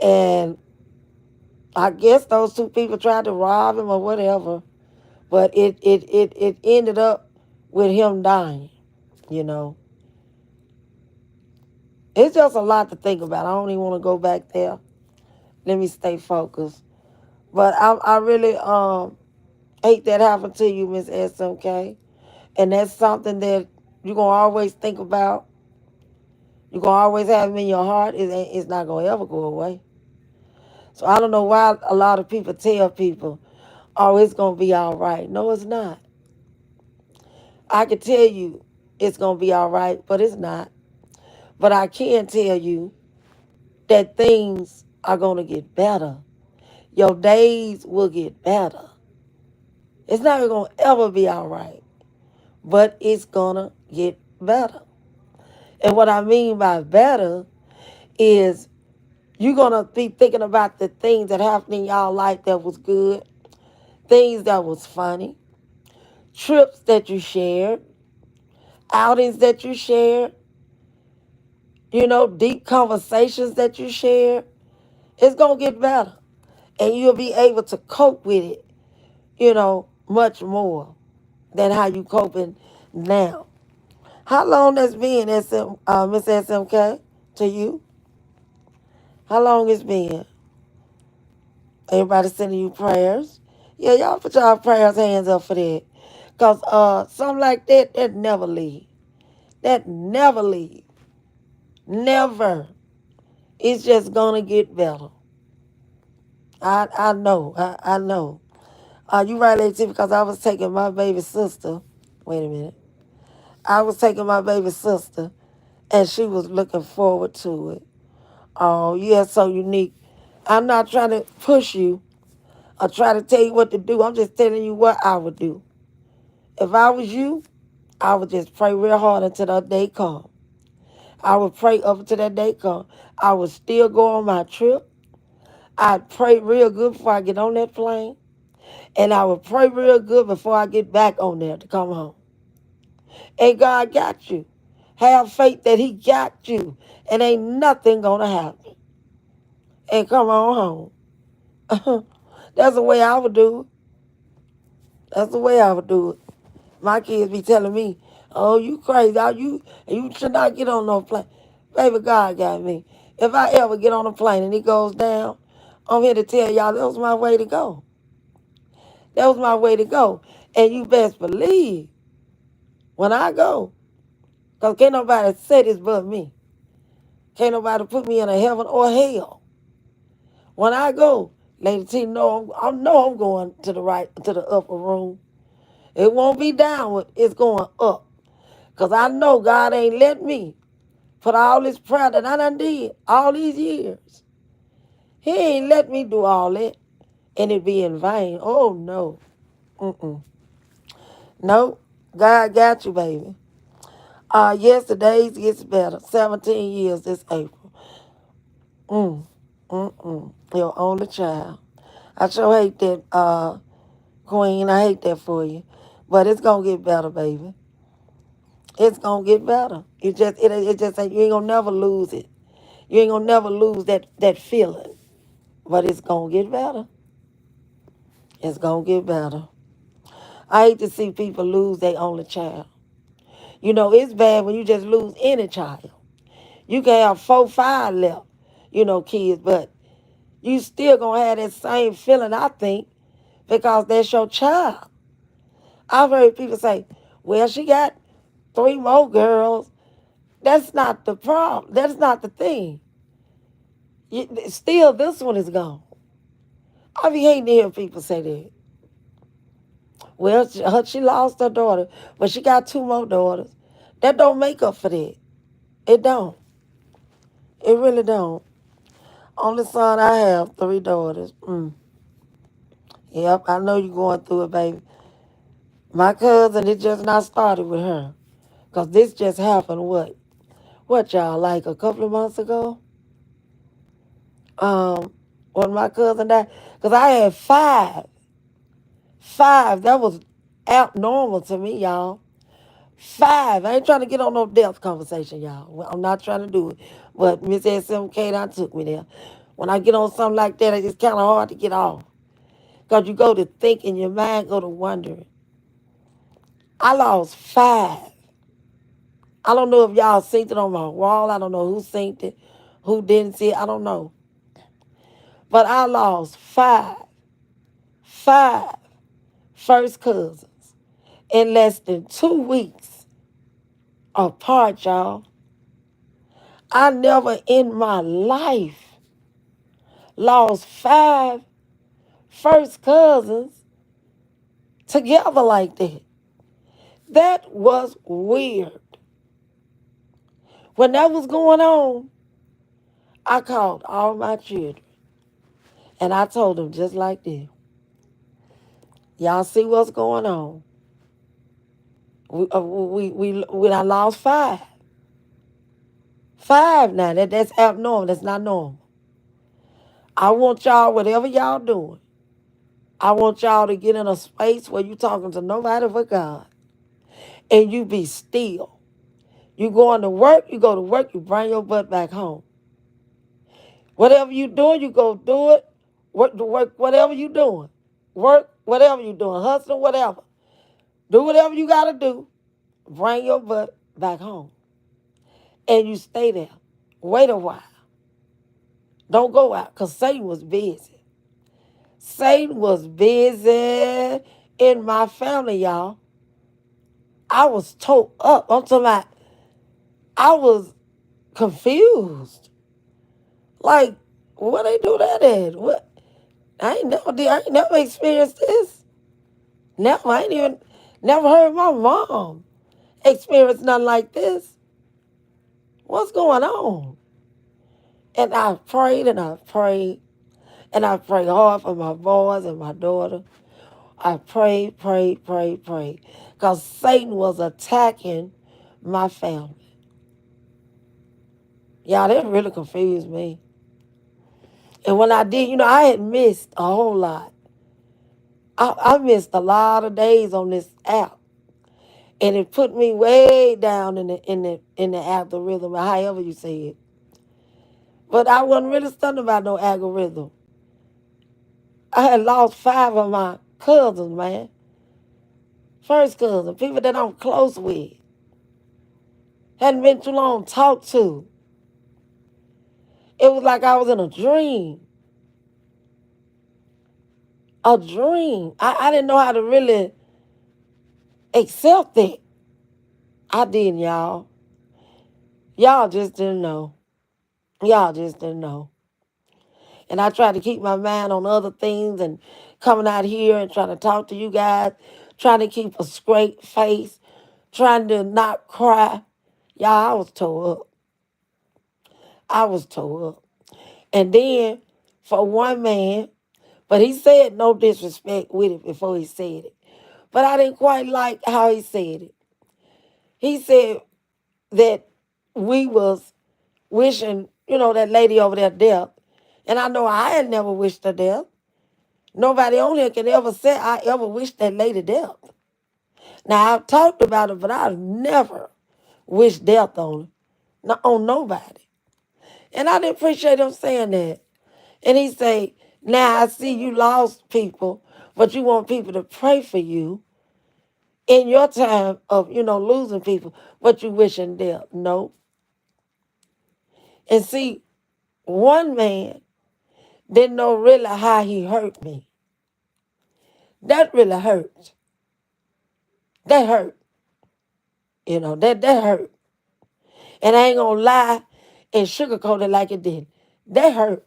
And I guess those two people tried to rob him or whatever. But it ended up with him dying, you know. It's just a lot to think about. I don't even want to go back there. Let me stay focused. But I really hate that happened to you, Miss SMK. And that's something that you're going to always think about. You're going to always have him in your heart. It's not going to ever go away. So I don't know why a lot of people tell people, oh, it's going to be all right. No, it's not. I can tell you it's going to be all right, but it's not. But I can tell you that things are going to get better. Your days will get better. It's not going to ever be all right, but it's going to get better. And what I mean by better is you're going to be thinking about the things that happened in y'all life that was good, things that was funny, trips that you shared, outings that you shared, deep conversations that you shared. It's going to get better. And you'll be able to cope with it, much more than how you coping now. How long has been, Miss SMK, to you? How long it's been? Everybody sending you prayers? Yeah, y'all put y'all prayers hands up for that. Because something like that never leave. That never leave. Never. It's just going to get better. I know. I know. You right, Lady, because I was taking my baby sister. Wait a minute. I was taking my baby sister, and she was looking forward to it. Oh, yeah, so unique. I'm not trying to push you or try to tell you what to do. I'm just telling you what I would do. If I was you, I would just pray real hard until that day come. I would pray up until that day come. I would still go on my trip. I'd pray real good before I get on that plane. And I would pray real good before I get back on there to come home. And God got you. Have faith that he got you. And ain't nothing going to happen. And come on home. That's the way I would do it. That's the way I would do it. My kids be telling me, oh, you crazy. You should not get on no plane. Baby, God got me. If I ever get on a plane and it goes down, I'm here to tell y'all that was my way to go. That was my way to go. And you best believe when I go, because can't nobody say this but me. Can't nobody put me in a heaven or hell. When I go, Lady T, I know I'm going to the right, to the upper room. It won't be downward. It's going up. Because I know God ain't let me put all this prayer that I done did all these years. He ain't let me do all that and it be in vain. Oh, no. Mm-mm. No, God got you, baby. Yes, the days gets better. 17 years this April. Your only child. I sure hate that, Queen. I hate that for you. But it's going to get better, baby. It's going to get better. It just ain't, you ain't going to never lose it. You ain't going to never lose that feeling. But it's going to get better. It's going to get better. I hate to see people lose their only child. It's bad when you just lose any child. You can have 4, 5 left, kids, but you still going to have that same feeling, I think, because that's your child. I've heard people say, well, she got 3 more girls. That's not the problem. That's not the thing. Still, this one is gone. I be hating to hear people say that. Well, she lost her daughter, but she got 2 more daughters. That don't make up for that. It don't. It really don't. Only son I have, 3 daughters. Yep, I know you going through it, baby. My cousin, it just not started with her. Because this just happened, what y'all, like a couple of months ago? Um, when my cousin died. Because I had 5. 5, that was abnormal to me, y'all. 5. I ain't trying to get on no death conversation, y'all. Well, I'm not trying to do it. But Miss SMK done took me there. When I get on something like that, it's kind of hard to get off. Because you go to think and your mind go to wondering. I lost 5. I don't know if y'all seen it on my wall. I don't know who seen it, who didn't see it. I don't know. But I lost 5. 5 first cousins in less than 2 weeks apart, y'all. I never in my life lost 5 first cousins together like that. That was weird. When that was going on, I called all my children and I told them just like this. Y'all see what's going on? We I lost five. Five now. That's abnormal. That's not normal. I want y'all, whatever y'all doing, I want y'all to get in a space where you talking to nobody but God. And you be still. You going to work, you go to work, you bring your butt back home. Whatever you doing, you go do it. Work, whatever you doing. Work, whatever you doing. Hustle, whatever. Do whatever you got to do. Bring your butt back home. And you stay there. Wait a while. Don't go out because Satan was busy. Satan was busy in my family, y'all. I was tore up. I'm talking about, I was confused. Like, where they do that at? What? I ain't never experienced this. Never. I ain't even never heard my mom experience nothing like this. What's going on? And I prayed and I prayed and I prayed hard for my boys and my daughter. I prayed, prayed, prayed, prayed. Because Satan was attacking my family. Y'all, that really confused me. And when I did, I had missed a whole lot. I missed a lot of days on this app. And it put me way down in the algorithm, or however you say it. But I wasn't really stunned about no algorithm. I had lost five of my cousins, man. First cousin, people that I'm close with. Hadn't been too long talked to. It was like I was in a dream. A dream. I didn't know how to really accept it. I didn't, y'all. Y'all just didn't know. Y'all just didn't know. And I tried to keep my mind on other things and coming out here and trying to talk to you guys, trying to keep a straight face, trying to not cry. Y'all, I was tore up. I was tore up. And then for one man, but he said no disrespect with it before he said it. But I didn't quite like how he said it. He said that we was wishing, that lady over there death. And I know I had never wished her death. Nobody on here can ever say I ever wished that lady death. Now, I've talked about it, but I've never wished death on her. Not on nobody. And I didn't appreciate him saying that. And he say, now I see you lost people, but you want people to pray for you in your time of, losing people, but you wishing death. No. And see, one man didn't know really how he hurt me. That really hurt. That hurt. That hurt. And I ain't gonna lie and sugarcoat it like it did. That hurt.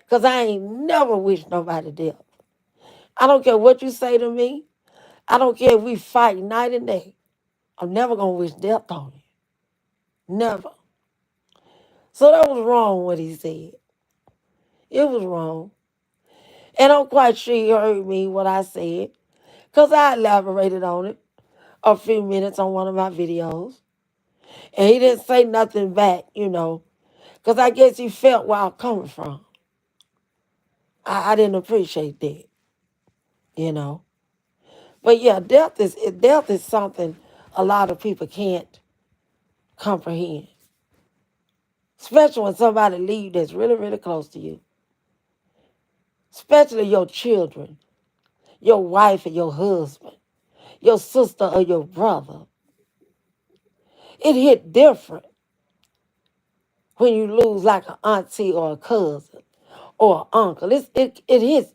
Because I ain't never wished nobody death. I don't care what you say to me. I don't care if we fight night and day. I'm never gonna wish death on you. Never. So that was wrong what he said. It was wrong. And I'm quite sure he heard me what I said. Because I elaborated on it a few minutes on one of my videos. And he didn't say nothing back, because I guess he felt where I'm coming from. I didn't appreciate that, you know. But yeah, death is something a lot of people can't comprehend. Especially when somebody leaves that's really, really close to you. Especially your children, your wife or your husband, your sister or your brother. It hit different when you lose like an auntie or a cousin or an uncle. It hits,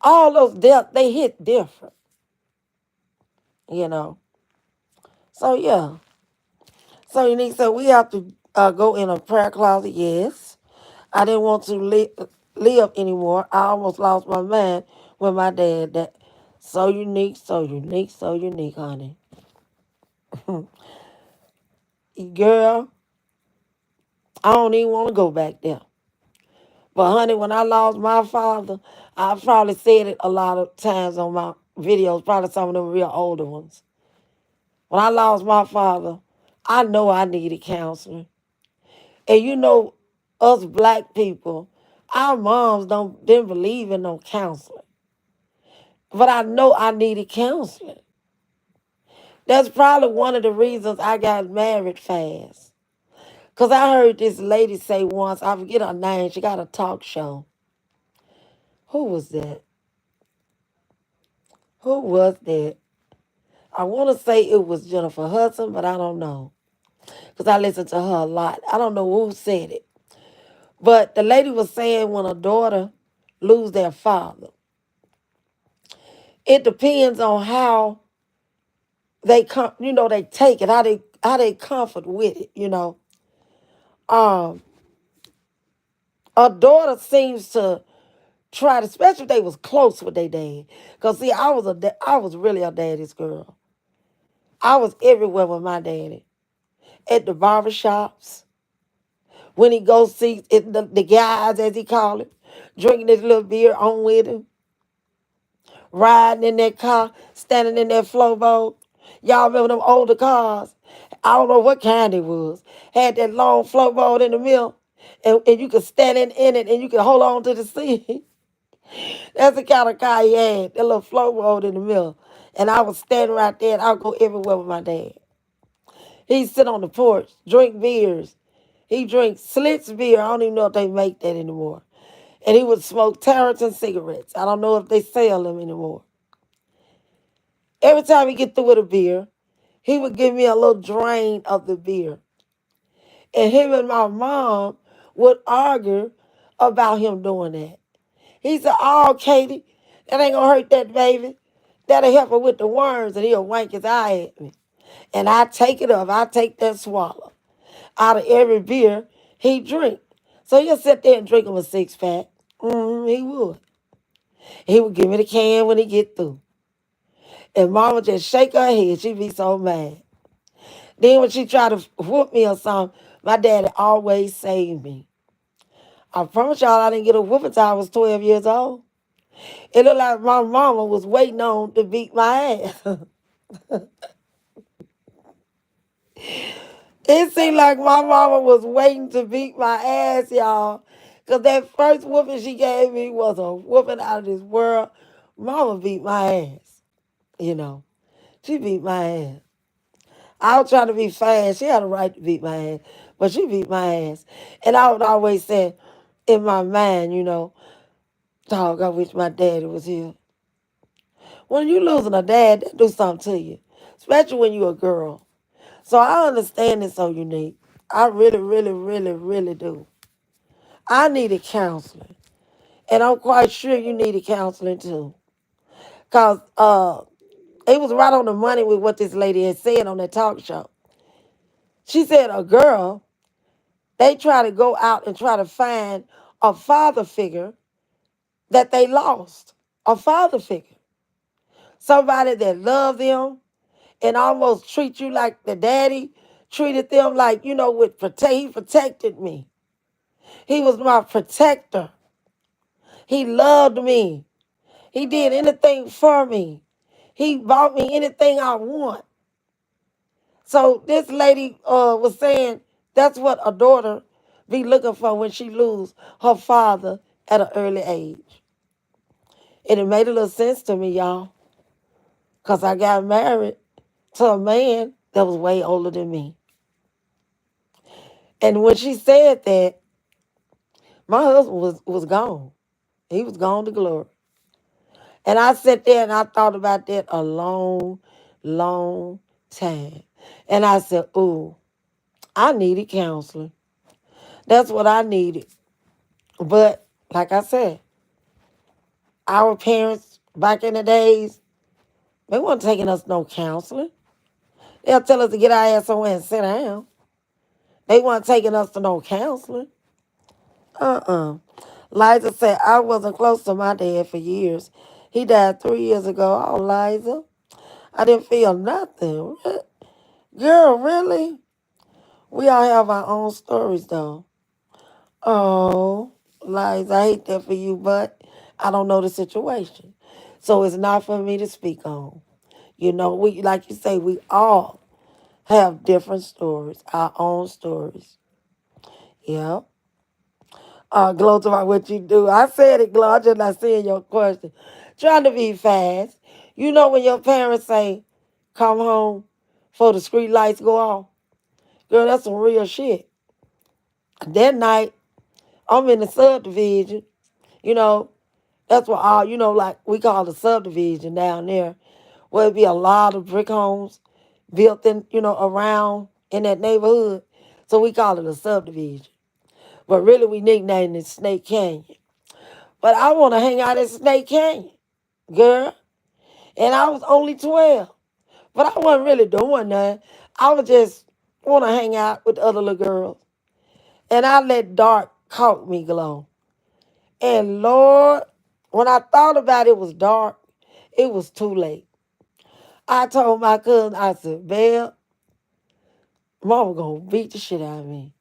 all those deaths, they hit different, you know. So yeah. So Unique said we have to go in a prayer closet, yes. I didn't want to live anymore. I almost lost my mind when my dad died. So unique, so unique, so unique, honey. Girl, I don't even want to go back there. But honey, when I lost my father, I probably said it a lot of times on my videos, probably some of them real older ones. When I lost my father, I know I needed counseling. And you know, us black people, our moms didn't believe in no counseling. But I know I needed counseling. That's probably one of the reasons I got married fast. Because I heard this lady say once, I forget her name, she got a talk show. Who was that? Who was that? I want to say it was Jennifer Hudson, but I don't know. Because I listen to her a lot. I don't know who said it. But the lady was saying when a daughter lose their father, it depends on how they take it, how they comfort with it. Um, a daughter seems to try to, especially if they was close with their dad. Cause see, I was really a daddy's girl. I was everywhere with my daddy. At the barbershops, when he goes see the guys, as he call it, drinking his little beer on with him, riding in that car, standing in that flow boat. Y'all remember them older cars? I don't know what kind it was. Had that long flow boat in the middle, and you could stand in it and you could hold on to the seat. That's the kind of car he had, that little flow boat in the middle. And I was standing right there and I would go everywhere with my dad. He'd sit on the porch, drink beers. He drinks Slits beer. I don't even know if they make that anymore. And he would smoke Tarleton cigarettes. I don't know if they sell them anymore. Every time he get through with a beer, he would give me a little drain of the beer. And him and my mom would argue about him doing that. He said, "Oh, Katie, that ain't gonna hurt that baby. That'll help her with the worms." And he'll wank his eye at me. And I take it up. I take that swallow out of every beer he drink. So he'll sit there and drink him a six pack. He would. He would give me the can when he get through. And mama just shake her head. She'd be so mad. Then when she tried to whoop me or something, my daddy always saved me. I promise y'all I didn't get a whooping till I was 12 years old. It looked like my mama was waiting on to beat my ass. It seemed like my mama was waiting to beat my ass, y'all. Because that first whooping she gave me was a whooping out of this world. Mama beat my ass, you know. She beat my ass. I was trying to be fast. She had a right to beat my ass, but she beat my ass. And I would always say in my mind, dog, I wish my daddy was here. When you losing a dad, that do something to you, especially when you're a girl. So I understand it's so unique. I really, really, really, really do. I needed counseling. And I'm quite sure you needed counseling too. Because it was right on the money with what this lady had said on that talk show. She said a girl, they try to go out and try to find a father figure that they lost. A father figure. Somebody that loved them and almost treat you like the daddy treated them, like, he protected me. He was my protector. He loved me. He did anything for me. He bought me anything I want. So this lady was saying that's what a daughter be looking for when she lose her father at an early age. And it made a little sense to me, y'all, because I got married to a man that was way older than me. And when she said that, my husband was gone. He was gone to glory. And I sat there and I thought about that a long, long time. And I said, ooh, I needed counseling. That's what I needed. But like I said, our parents back in the days, they weren't taking us no counseling. They'll tell us to get our ass somewhere and sit down. They weren't taking us to no counseling. Uh-uh. Liza said, I wasn't close to my dad for years. He died 3 years ago. Oh, Liza. I didn't feel nothing. Girl, really? We all have our own stories, though. Oh, Liza, I hate that for you, but I don't know the situation. So it's not for me to speak on. You know, we like you say, we all have different stories, our own stories. Yeah. Glow to what you do. I said it, Glow. I just not seeing your question. Trying to be fast. You know when your parents say, come home before the street lights go off? Girl, that's some real shit. That night, I'm in the subdivision. You know, that's what all, like we call the subdivision down there, where it be a lot of brick homes built in, around in that neighborhood. So we call it a subdivision. But really we nicknamed it Snake Canyon. But I want to hang out at Snake Canyon, girl. And I was only 12. But I wasn't really doing nothing. I was just want to hang out with the other little girls. And I let dark caught me, Glow. And Lord, when I thought about it was dark, it was too late. I told my cousin, I said, Belle, Mama gonna beat the shit out of me.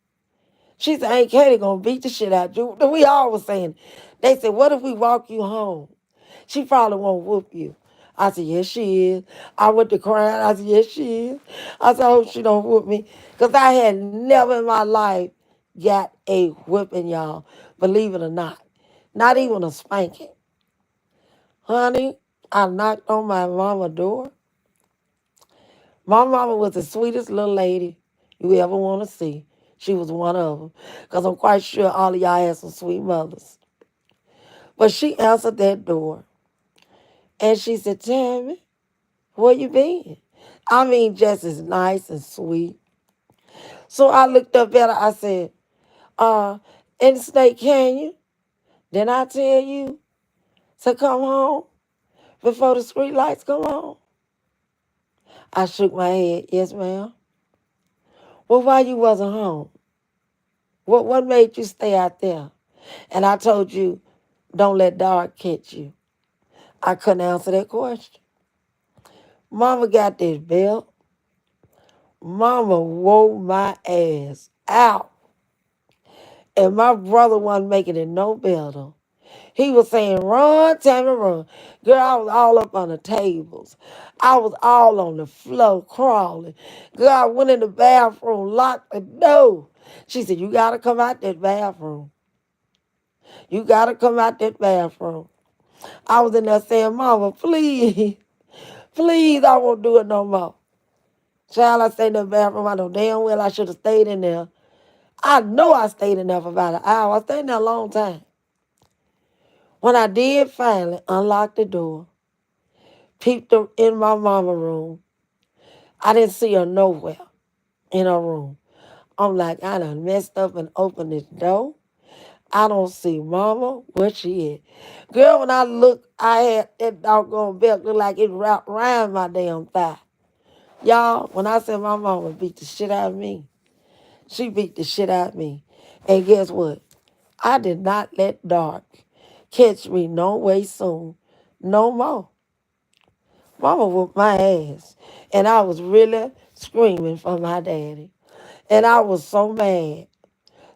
She said, Aunt Katie gonna beat the shit out of you. We all was saying, they said, what if we walk you home? She probably won't whoop you. I said, yes, she is. I went to crying. I said, yes, she is. I said, I hope she don't whoop me. Because I had never in my life got a whipping, y'all. Believe it or not. Not even a spanking. Honey, I knocked on my mama's door. My mama was the sweetest little lady you ever want to see. She was one of them. Because I'm quite sure all of y'all had some sweet mothers. But she answered that door. And she said, Tammy, where you been? I mean, just as nice and sweet. So I looked up at her. I said, in Snake Canyon, didn't I tell you to come home before the street lights come on? I shook my head. Yes, ma'am. Well, why you wasn't home? What made you stay out there? And I told you, don't let dark catch you. I couldn't answer that question. Mama got this belt. Mama wore my ass out. And my brother wasn't making it no better. He was saying, run, Tammy, run. Girl, I was all up on the tables. I was all on the floor crawling. Girl, I went in the bathroom, locked the door. She said, you got to come out that bathroom. You got to come out that bathroom. I was in there saying, Mama, please, please, I won't do it no more. Child, I stayed in the bathroom. I know damn well I should have stayed in there. I know I stayed in there for about an hour. I stayed in there a long time. When I did finally unlock the door, peeped in my mama room, I didn't see her nowhere in her room. I'm like, I done messed up and opened this door. I don't see mama. Where she at? Girl, when I looked, I had that doggone belt look like it wrapped around my damn thigh. Y'all, when I said my mama beat the shit out of me, she beat the shit out of me. And guess what? I did not let dark catch me no way soon. No more. Mama whooped my ass. And I was really screaming for my daddy. And I was so mad.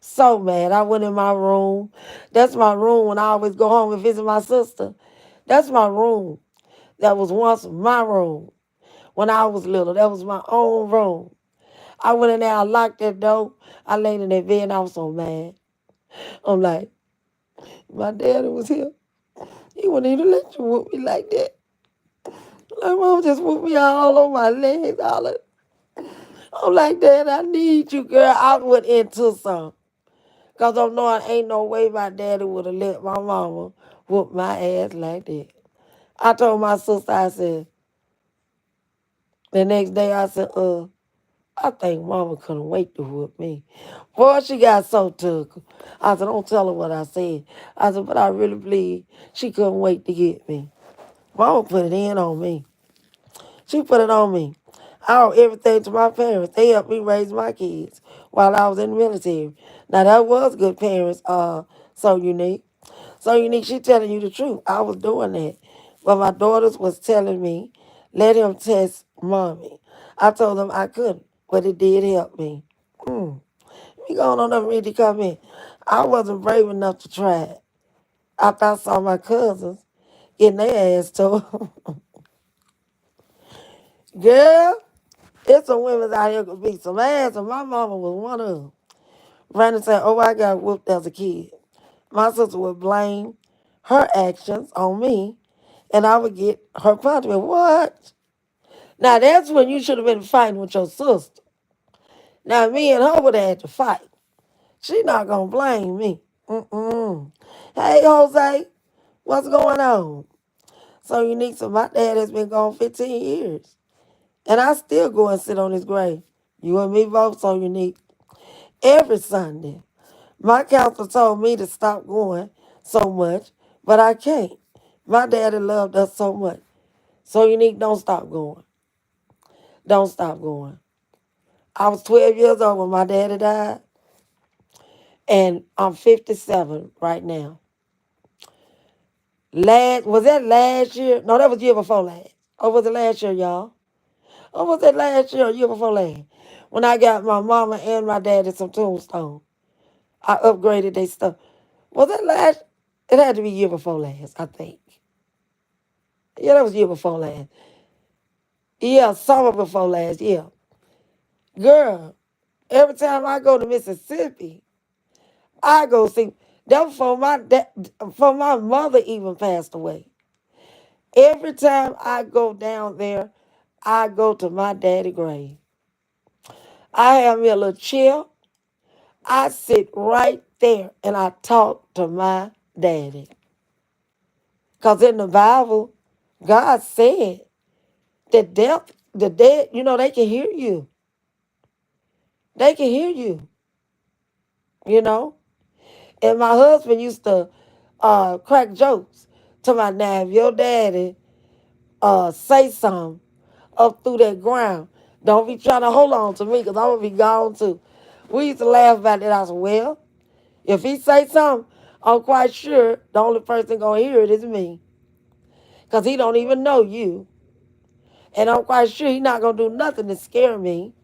So mad. I went in my room. That's my room when I always go home and visit my sister. That's my room. That was once my room. When I was little, that was my own room. I went in there, I locked that door. I laid in that bed and I was so mad. I'm like, my daddy was here. He wouldn't even let you whoop me like that. Like, mom just whooped me all on my legs. I'm like, Dad, I need you, girl. I went into some. Because I'm knowing ain't no way my daddy would have let my mama whoop my ass like that. I told my sister, I said, the next day, I said, I think mama couldn't wait to whoop me. Boy, she got so took. I said, don't tell her what I said. I said, but I really believe she couldn't wait to get me. Mama put it in on me. She put it on me. I owe everything to my parents. They helped me raise my kids while I was in the military. Now, that was good parents, so unique. So unique, she telling you the truth. I was doing that. But my daughters was telling me, let him test mommy. I told them I couldn't, but it did help me. Mm. We going on over here to come in. I wasn't brave enough to try it. After I saw my cousins getting their ass told. Girl, it's some women out here could beat some ass, and my mama was one of them. Randy said, oh, I got whooped as a kid. My sister would blame her actions on me, and I would get her punishment. What? Now, that's when you should have been fighting with your sister. Now, me and her would have had to fight. She not going to blame me. Mm-mm. Hey, Jose, what's going on? So unique. So my dad has been gone 15 years. And I still go and sit on his grave. You and me both so unique. Every Sunday. My counselor told me to stop going so much, but I can't. My daddy loved us so much. So unique, don't stop going. Don't stop going. I was 12 years old when my daddy died, and I'm 57 right now. Was that last year? No, that was year before last. Or was it last year, y'all? Or was it last year or year before last? When I got my mama and my daddy some tombstone. I upgraded their stuff. Was it last? It had to be year before last, I think. Yeah, that was year before last. Yeah, summer before last, yeah. Girl, every time I go to Mississippi, I go see. That was before my mother even passed away. Every time I go down there, I go to my daddy grave. I have me a little chair. I sit right there and I talk to my daddy. Because in the Bible, God said that the dead, they can hear you. They can hear you, you know. And my husband used to crack jokes to my dad. If your daddy say something up through that ground, don't be trying to hold on to me because I'm going to be gone too. We used to laugh about that. I said, well, if he say something, I'm quite sure the only person going to hear it is me because he don't even know you. And I'm quite sure he not going to do nothing to scare me,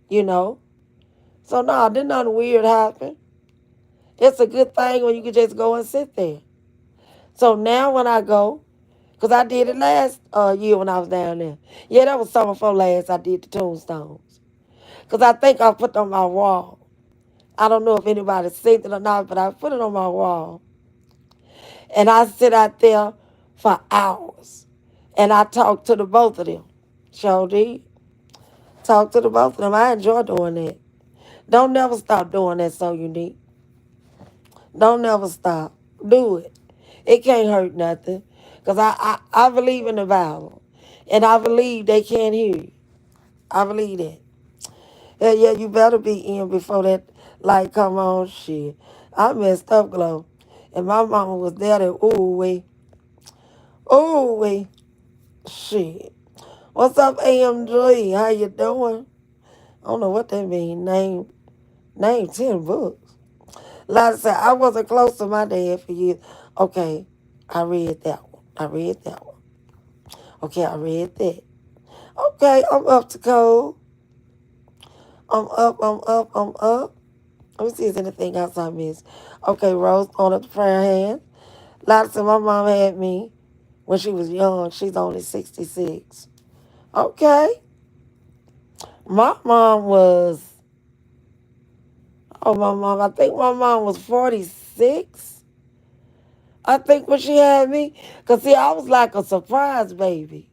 you know. So, no, didn't nothing weird happen. It's a good thing when you can just go and sit there. So now when I go, because I did it last year when I was down there. Yeah, that was summer before last I did the tombstones. Because I think I put it on my wall. I don't know if anybody seen it or not, but I put it on my wall. And I sit out there for hours. And I talk to the both of them. Sure did. Talk to the both of them. I enjoy doing that. Don't never stop doing that, so unique. Don't never stop. Do it. It can't hurt nothing. Because I believe in the Bible. And I believe they can't hear you. I believe that. Yeah, you better be in before that light come on. Shit. I messed up, Glow. And my mama was there that, ooh, wee. Ooh, wee. Shit. What's up, AMG? How you doing? I don't know what that means. Name 10 books. Like I said, I wasn't close to my dad for years. Okay, I read that one. I read that one. Okay, I read that. Okay, I'm up to code. I'm up. Let me see if there's anything else I missed. Okay, Rose on up the prayer hand. Like I said, my mom had me when she was young. She's only 66. Okay. My mom was, I think my mom was 46. I think when she had me. Because, see, I was like a surprise baby.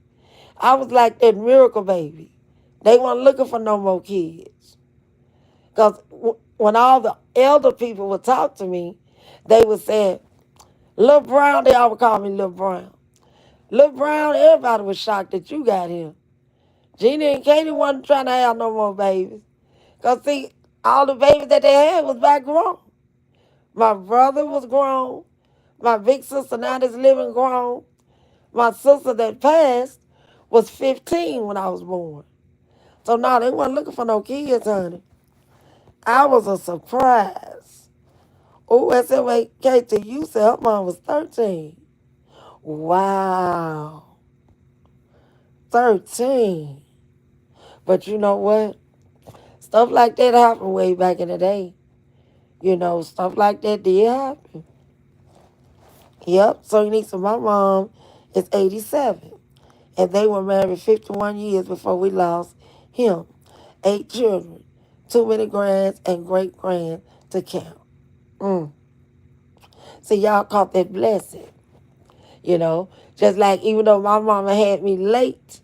I was like that miracle baby. They weren't looking for no more kids. Because when all the elder people would talk to me, they would say, Lil Brown, they always call me Lil Brown. Lil Brown, everybody was shocked that you got him. Gina and Katie wasn't trying to have no more babies. Because, see, all the babies that they had was back grown. My brother was grown. My big sister now that's living grown. My sister that passed was 15 when I was born. So, no, they weren't looking for no kids, honey. I was a surprise. Oh, SMA Katie, you said her mom was 13. Wow. 13. But you know what? Stuff like that happened way back in the day. Stuff like that did happen. Yep. So you need some. My mom is 87. And they were married 51 years before we lost him. 8 children. Too many grands and great grands to count. Mm. So y'all caught that blessing. You know, just like even though my mama had me late,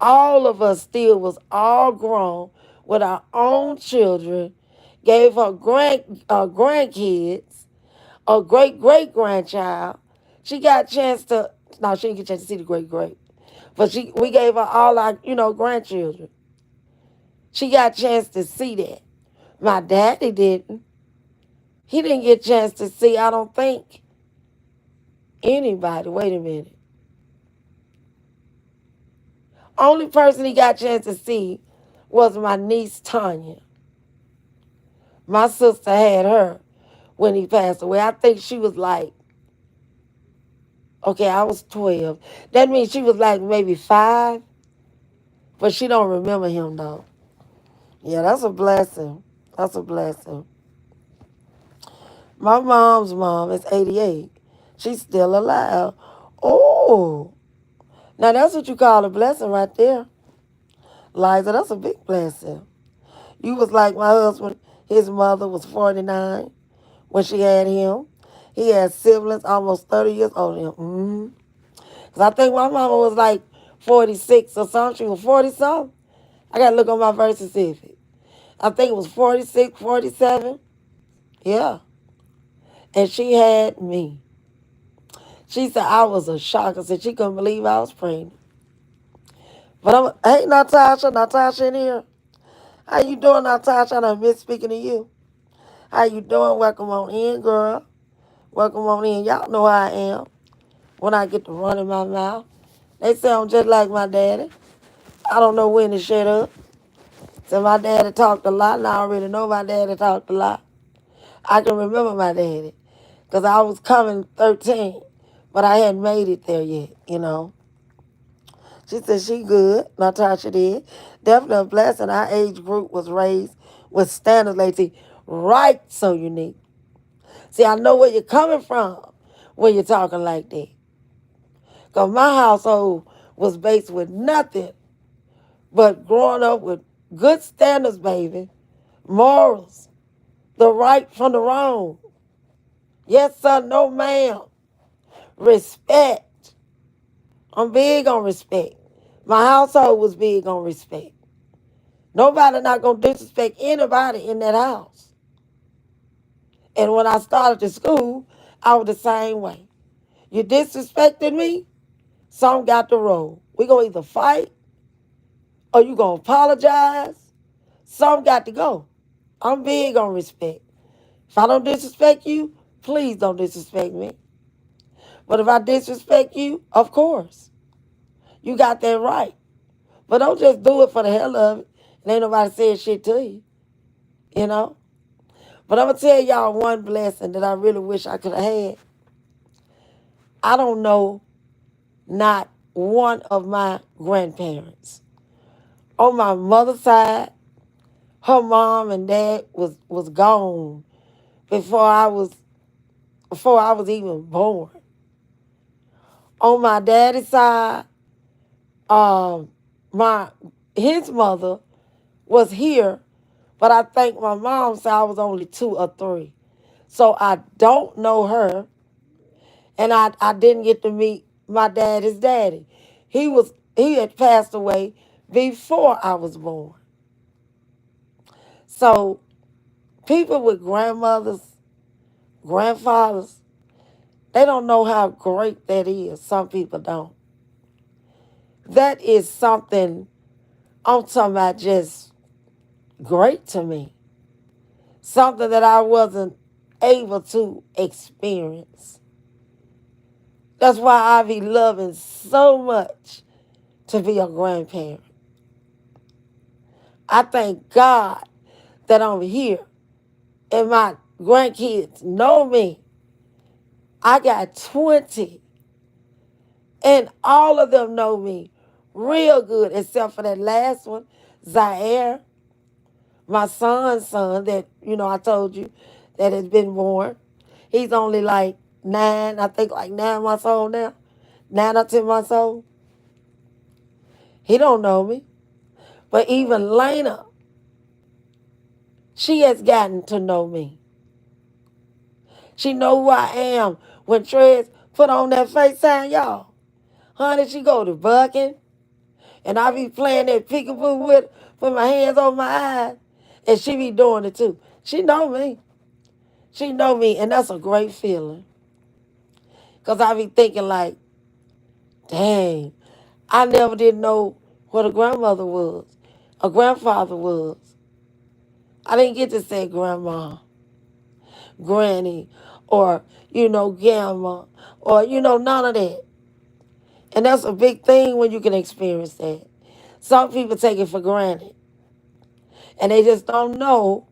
all of us still was all grown with our own children, gave her grandkids, a great grandchild. She got a chance to, no, she didn't get a chance to see the great. But we gave her all our, grandchildren. She got a chance to see that. My daddy didn't. He didn't get a chance to see, I don't think, anybody. Wait a minute. Only person he got a chance to see was my niece Tanya. My sister had her when he passed away. I think she was like, okay, I was 12. That means she was like maybe 5, but she don't remember him though. Yeah, that's a blessing. That's a blessing. My mom's mom is 88. She's still alive. Oh, now that's what you call a blessing right there. Liza, that's a big blessing. You was like my husband. His mother was 49 when she had him. He had siblings almost 30 years older than him. Mm-hmm. Because I think my mama was like 46 or something. She was 40 something. I got to look on my birth certificate. I think it was 46, 47. Yeah. And she had me. She said I was a shock. I said she couldn't believe I was pregnant. But hey, Natasha in here. How you doing, Natasha? I done miss speaking to you. How you doing? Welcome on in, girl. Welcome on in. Y'all know how I am when I get to run in my mouth. They sound just like my daddy. I don't know when to shut up. So my daddy talked a lot, and I already know my daddy talked a lot. I can remember my daddy because I was coming 13, but I hadn't made it there yet. She said she good. Natasha did. Definitely a blessing. Our age group was raised with standards, lady. Right, so unique. See, I know where you're coming from when you're talking like that. Because my household was based with nothing but growing up with good standards, baby. Morals. The right from the wrong. Yes, sir, no, ma'am. Respect. I'm big on respect. My household was big on respect. Nobody not going to disrespect anybody in that house. And when I started to school, I was the same way. You disrespected me, some got to roll. We going to either fight or you going to apologize. Some got to go. I'm big on respect. If I don't disrespect you, please don't disrespect me. But if I disrespect you, of course, you got that right. But don't just do it for the hell of it. And ain't nobody saying shit to you, you know? But I'm going to tell y'all one blessing that I really wish I could have had. I don't know not one of my grandparents. On my mother's side, her mom and dad was gone before I was even born. On my daddy's side, um, my his mother was here, but I think my mom said I was only 2 or 3. So I don't know her, and I didn't get to meet my daddy's daddy. He had passed away before I was born. So people with grandmothers, grandfathers, they don't know how great that is. Some people don't. That is something I'm talking about just great to me. Something that I wasn't able to experience. That's why I be loving so much to be a grandparent. I thank God that I'm here and my grandkids know me. I got 20 And all of them know me real good, except for that last one, Zaire, my son's son that, I told you that has been born. He's only like 9, I think like 9 months old now. 9 or 10 months old. He don't know me. But even Lena, she has gotten to know me. She know who I am. When Trez put on that FaceTime, y'all, honey, she go to bucking, and I be playing that peekaboo with my hands on my eyes, and she be doing it too. She know me. She know me, and that's a great feeling. Because I be thinking like, dang, I never did know what a grandmother was, a grandfather was. I didn't get to say grandma, granny, or, grandma, or, none of that. And that's a big thing when you can experience that. Some people take it for granted, and they just don't know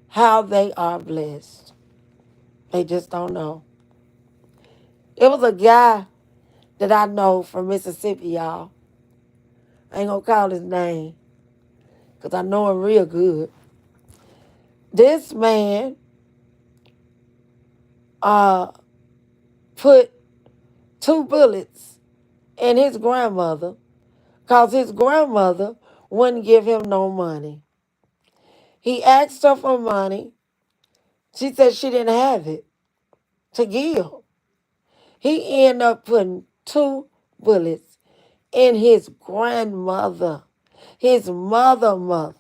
how they are blessed. They just don't know. It was a guy that I know from Mississippi, y'all. I ain't gonna call his name because I know him real good. This man uh, put 2 bullets in his grandmother because his grandmother wouldn't give him no money. He asked her for money. She said she didn't have it to give. He ended up putting 2 bullets in his grandmother, his mother,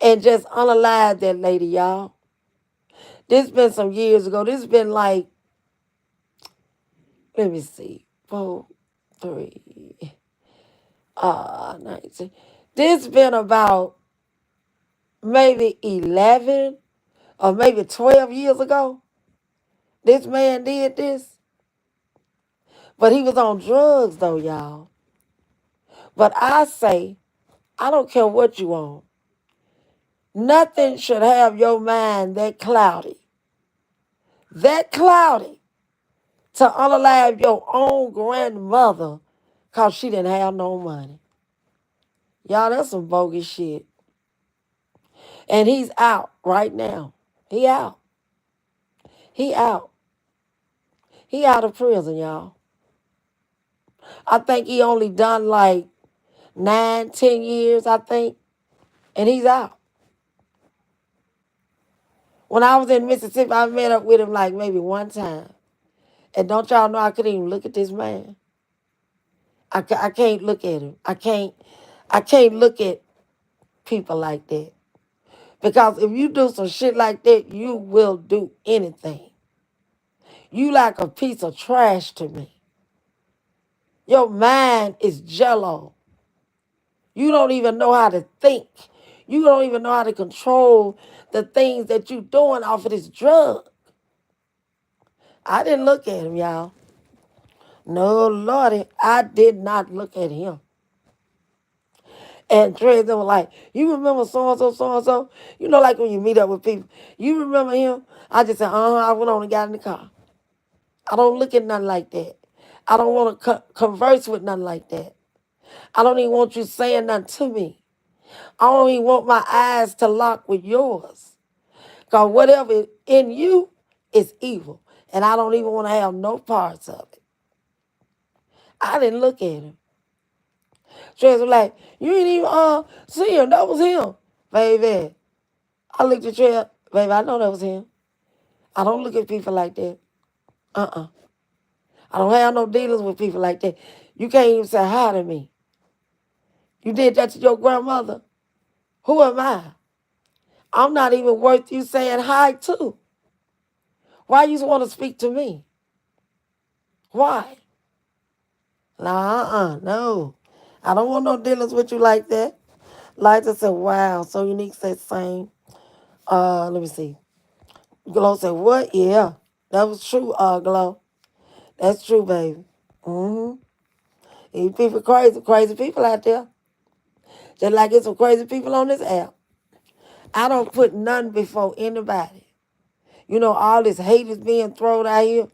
and just unalived that lady, y'all. This been some years ago. This been like, let me see, 4, 3, 19. This been about maybe 11 or maybe 12 years ago. This man did this. But he was on drugs though, y'all. But I say, I don't care what you on. Nothing should have your mind that cloudy to unalive your own grandmother because she didn't have no money. Y'all, that's some bogus shit. And he's out right now. He out. He out. He out of prison, y'all. I think he only done like 9, 10 years, I think. And he's out. When I was in Mississippi, I met up with him like maybe one time. And don't y'all know I couldn't even look at this man. I can't look at him. I can't look at people like that. Because if you do some shit like that, you will do anything. You like a piece of trash to me. Your mind is jello. You don't even know how to think. You don't even know how to control the things that you doing off of this drug. I didn't look at him, y'all. No, Lordy, I did not look at him. And Trey, they were like, you remember so-and-so, so-and-so? Like when you meet up with people. You remember him? I just said, I went on and got in the car. I don't look at nothing like that. I don't want to converse with nothing like that. I don't even want you saying nothing to me. I don't even want my eyes to lock with yours. Because whatever in you is evil. And I don't even want to have no parts of it. I didn't look at him. Trey was like, you ain't even see him. That was him. Baby. I looked at Trey. Baby, I know that was him. I don't look at people like that. Uh-uh. I don't have no dealings with people like that. You can't even say hi to me. You did that to your grandmother. Who am I? I'm not even worth you saying hi to. Why you want to speak to me? Why? Nah, no. I don't want no dealings with you like that. Liza said, wow, so unique said same. Let me see. Glow said, what? Yeah. That was true, Glow. That's true, baby. Mm-hmm. These people crazy people out there. Just like it's some crazy people on this app. I don't put none before anybody. All this hate is being thrown out here.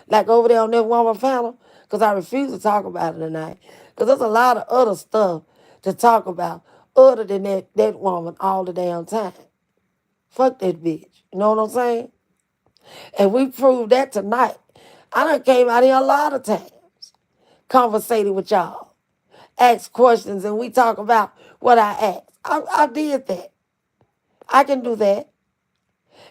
Like over there on that woman panel. because I refuse to talk about it tonight. Because there's a lot of other stuff to talk about other than that woman all the damn time. Fuck that bitch. You know what I'm saying? And we proved that tonight. I done came out here a lot of times, conversating with y'all, ask questions, and we talk about what I asked. I did that. I can do that.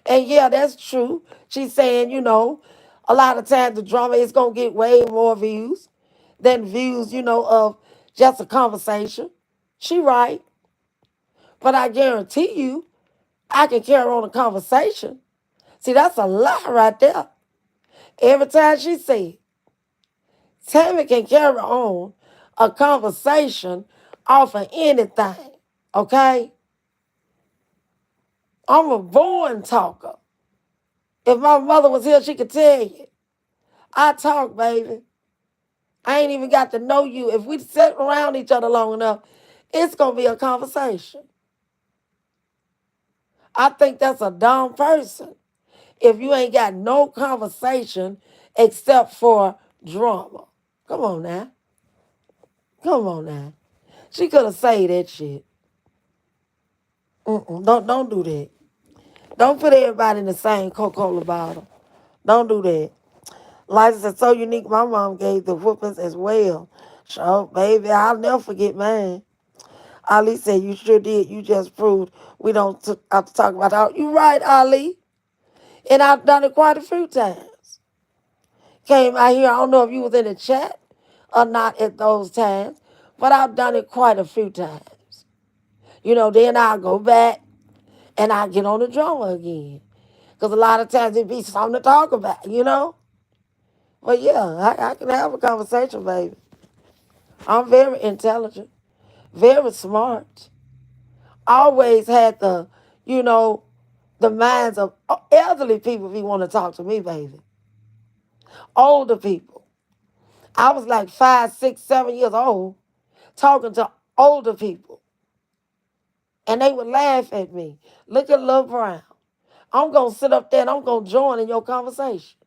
And yeah, that's true. She's saying, a lot of times the drama is going to get way more views than views, of just a conversation. She right. But I guarantee you, I can carry on a conversation. See, that's a lie right there. Every time she said, Tammy can carry on a conversation off of anything. Okay? I'm a born talker. If my mother was here, she could tell you. I talk, baby. I ain't even got to know you. If we sit around each other long enough, it's going to be a conversation. I think that's a dumb person if you ain't got no conversation except for drama. Come on now. Come on now. She could have said that shit. Don't do that. Don't put everybody in the same Coca-Cola bottle. Don't do that. Life is so unique. My mom gave the whoopings as well. So, baby, I'll never forget mine. Ali said, you sure did. You just proved we don't have to talk about that. You right, Ali. And I've done it quite a few times. Came out here, I don't know if you was in the chat or not at those times, but I've done it quite a few times. Then I'll go back and I'll get on the drama again. Because a lot of times it be something to talk about. But yeah, I can have a conversation, baby. I'm very intelligent, very smart. Always had you know, the minds of elderly people if you want to talk to me, baby. Older people. I was like 5, 6, 7 years old talking to older people. And they would laugh at me. Look at Lil Brown. I'm going to sit up there and I'm going to join in your conversation.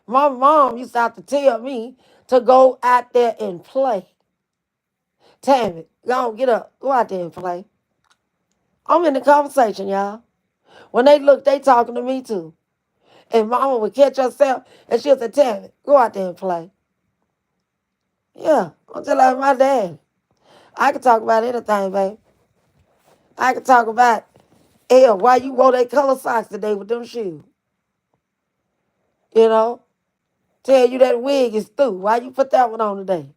My mom used to have to tell me to go out there and play. Tammy, go on, get up. Go out there and play. I'm in the conversation, y'all. When they look, they talking to me too. And mama would catch herself and she'll say, Tammy, go out there and play. Yeah, I'm just like my dad. I can talk about anything, babe. I can talk about, why you wore that color socks today with them shoes. You know? Tell you that wig is through. Why you put that one on today?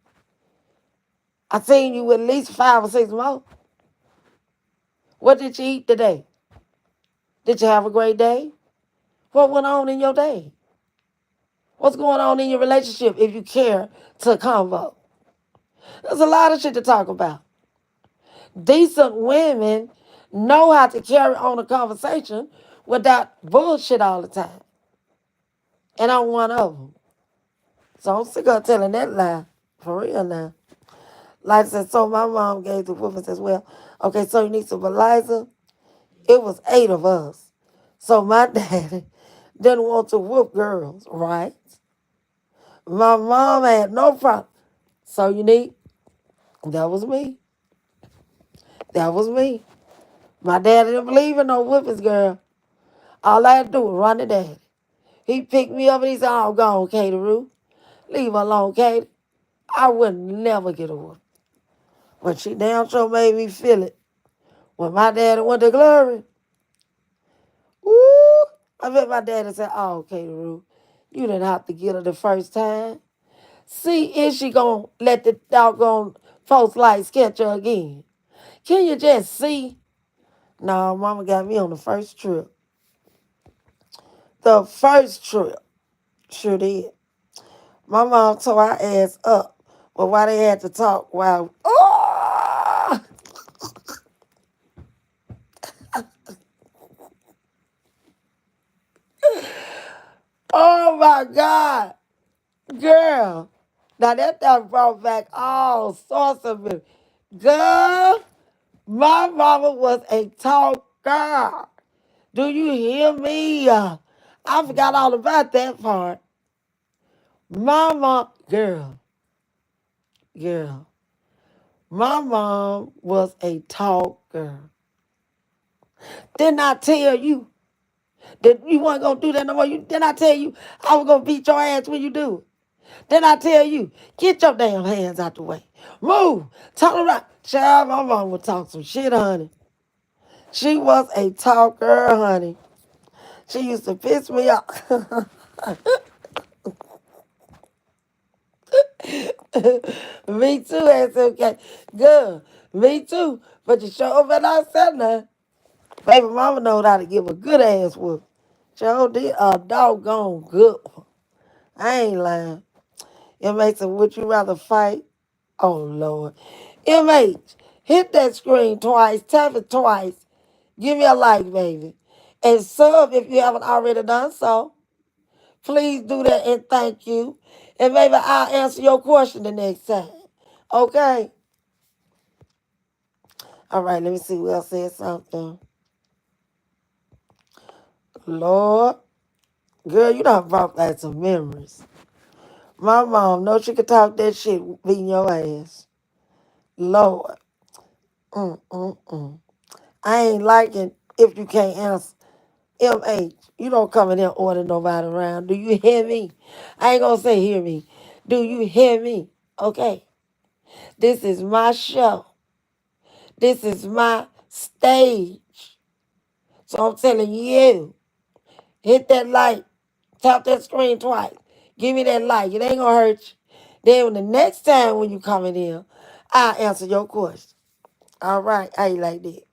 I seen you with at least 5 or 6 more. What did you eat today? Did you have a great day? What went on in your day? What's going on in your relationship if you care to convo? There's a lot of shit to talk about. Decent women know how to carry on a conversation without bullshit all the time. And I'm one of them. So I'm sick of telling that lie. For real now. Like I said, so my mom gave the whoopings as well. Okay, so you need some Eliza. It was 8 of us. So my daddy didn't want to whoop girls, right? My mom had no problem. So unique. That was me. That was me. My daddy didn't believe in no whoopings, girl. All I had to do was run to daddy. He picked me up and he said, oh, go on, Katie Roo. Leave her alone, Katie. I would never get a whooping. But she damn sure made me feel it. When my daddy went to glory, ooh, I bet my daddy said, oh, Katie Roo, you didn't have to get her the first time. See, is she going to let the doggone false lights catch her again? Can you just see? No, mama got me on the first trip. The first trip. Sure did. My mom tore our ass up. But why they had to talk while... Oh! Oh, my God. Girl. Now, that thing brought back all sorts of it. Girl, my mama was a talker. Do you hear me? I forgot all about that part. Mama Girl, girl, my mom was a talker. Didn't I tell you that you weren't gonna do that no more? Didn't I tell you I was gonna beat your ass when you do it? Didn't I tell you, get your damn hands out the way. Move. Turn around. Child, my mom would talk some shit, honey. She was a talker, honey. She used to piss me off. Me too, that's okay. Good. Me too. But you sure better not say nothing. Baby mama knows how to give a good ass whoop. Sure did a doggone good one. I ain't lying. It makes it, would you rather fight? Oh, Lord. MH, hit that screen twice, tap it twice. Give me a like, baby. And sub if you haven't already done so. Please do that and thank you. And maybe I'll answer your question the next time. Okay? All right, let me see who else said something. Lord, girl, you done brought back some memories. My mom knows she could talk that shit beating your ass. Lord. Mm-mm-mm. I ain't liking if you can't answer. MH, you don't come in here and order nobody around. Do you hear me? I ain't gonna say hear me. Do you hear me? Okay. This is my show. This is my stage. So I'm telling you, hit that like, tap that screen twice. Give me that like. It ain't gonna hurt you. Then the next time when you coming in, I'll answer your question. All right, I ain't like that.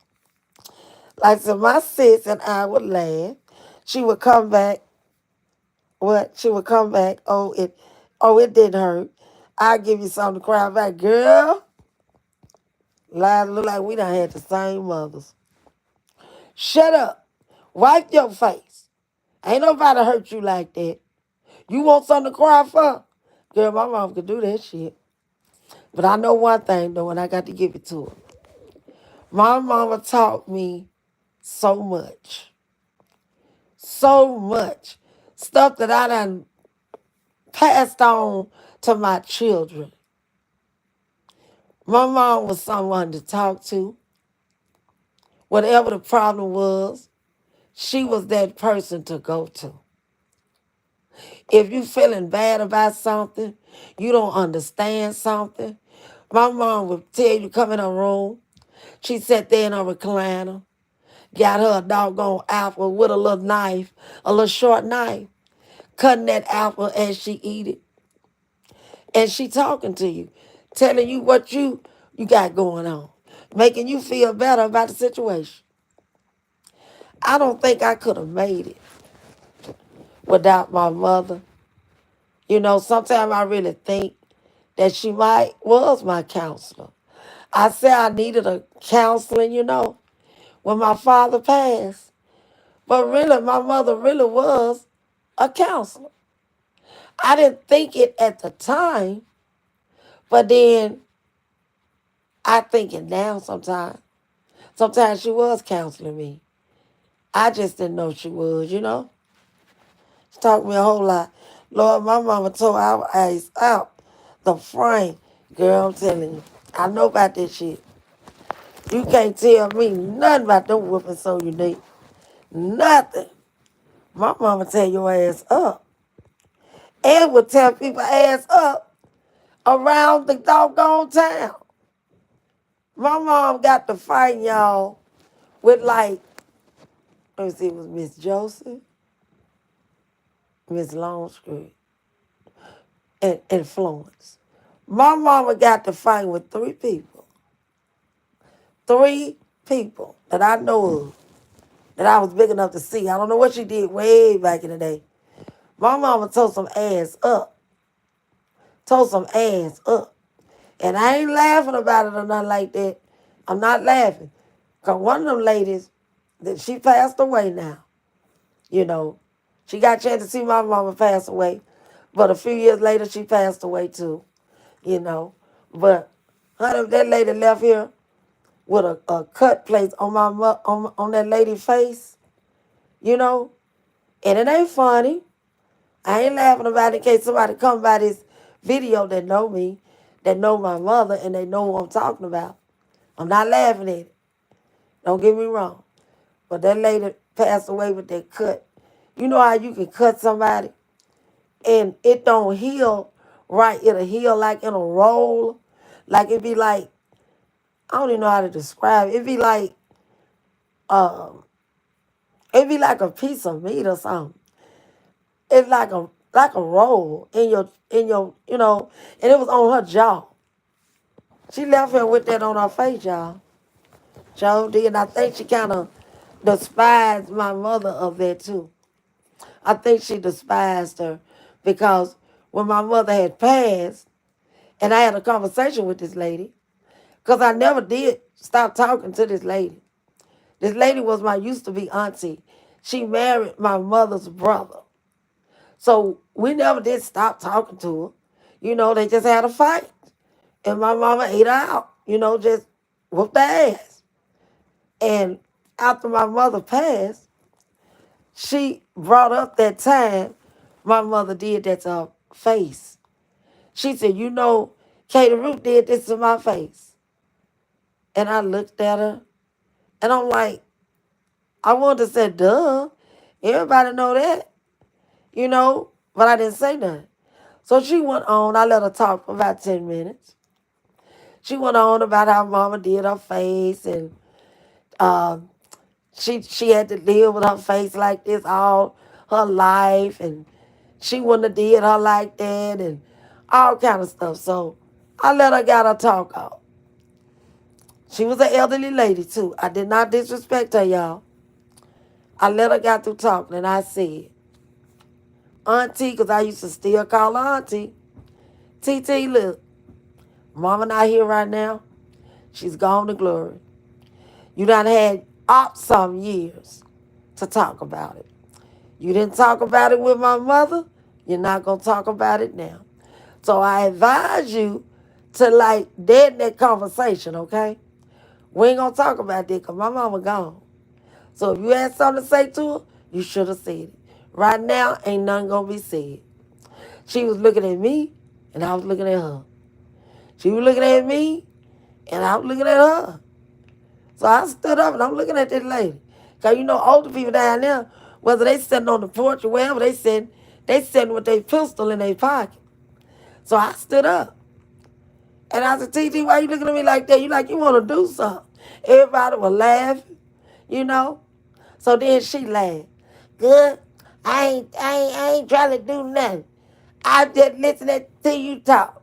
Like so my sis and I would laugh. She would come back. What? She would come back. Oh, it didn't hurt. I'll give you something to cry about. Girl, lies look like we done had the same mothers. Shut up. Wipe your face. Ain't nobody hurt you like that. You want something to cry for? Girl, my mom could do that shit. But I know one thing though, and I got to give it to her. My mama taught me so much. So much. Stuff that I done passed on to my children. My mom was someone to talk to. Whatever the problem was, she was that person to go to. If you feeling bad about something, you don't understand something, my mom would tell you come in her room. She sat there in her recliner, got her a doggone apple with a little knife, a little short knife, cutting that apple as she eat it. And she talking to you, telling you what you got going on, making you feel better about the situation. I don't think I could have made it without my mother. You know, sometimes I really think that she might was my counselor. I said I needed a counseling, when my father passed. But really, my mother really was a counselor. I didn't think it at the time, but then I think it now sometimes. Sometimes she was counseling me. I just didn't know she was. She taught me a whole lot. Lord, my mama told our ass out the frame. Girl, I'm telling you. I know about this shit. You can't tell me nothing about them whooping so unique. Nothing. My mama tell your ass up. And would tell people ass up around the doggone town. My mom got to fight y'all with like, let me see, it was Miss Joseph, Miss Longstreet, and Florence. My mama got to fight with three people. Three people that I know of, that I was big enough to see. I don't know what she did way back in the day. My mama told some ass up. Told some ass up. And I ain't laughing about it or nothing like that. I'm not laughing. Because one of them ladies, that she passed away now. You know, she got a chance to see my mama pass away. But a few years later, she passed away too. You know. But honey, that lady left here with a cut place on on that lady's face. You know. And it ain't funny. I ain't laughing about it in case somebody come by this video that know me, that know my mother, and they know who I'm talking about. I'm not laughing at it. Don't get me wrong. But that lady passed away with that cut. You know how you can cut somebody and it don't heal right? It'll heal like in a roll. Like it'd be like, I don't even know how to describe it. Um, it'd be like a piece of meat or something. It's like a roll in your, and it was on her jaw. She left here with that on her face, y'all. Joe did, and I think she kind of despised my mother of that too. I think she despised her because when my mother had passed, and I had a conversation with this lady, because I never did stop talking to this lady. This lady was my used to be auntie. She married my mother's brother. So we never did stop talking to her. They just had a fight. And my mama ate her out, just whooped their ass. And after my mother passed, she brought up that time my mother did that to her face. She said, Katie Ruth did this to my face. And I looked at her and I'm like, I wanted to say, duh. Everybody know that, but I didn't say nothing. So she went on. I let her talk for about 10 minutes. She went on about how mama did her face and um, she had to live with her face like this all her life and she wouldn't have did her like that and all kind of stuff. So I let her get her talk out. She was an elderly lady too. I did not disrespect her, y'all. I let her get through talking and I said, Auntie, because I used to still call her Auntie. TT, look, mama not here right now. She's gone to glory. You done had up some years to talk about it. You didn't talk about it with my mother. You're not going to talk about it now. So I advise you to like deaden that conversation, okay? We ain't going to talk about that because my mama gone. So if you had something to say to her, you should have said it. Right now, ain't nothing going to be said. She was looking at me, and I was looking at her. She was looking at me, and I was looking at her. So I stood up, and I'm looking at this lady. Because older people down there, whether they sitting on the porch or wherever they sitting with their pistol in their pocket. So I stood up. And I said, TT, why you looking at me like that? You like you want to do something. Everybody was laughing. So then she laughed. Good. I ain't trying to do nothing. I'm just listening to you talk.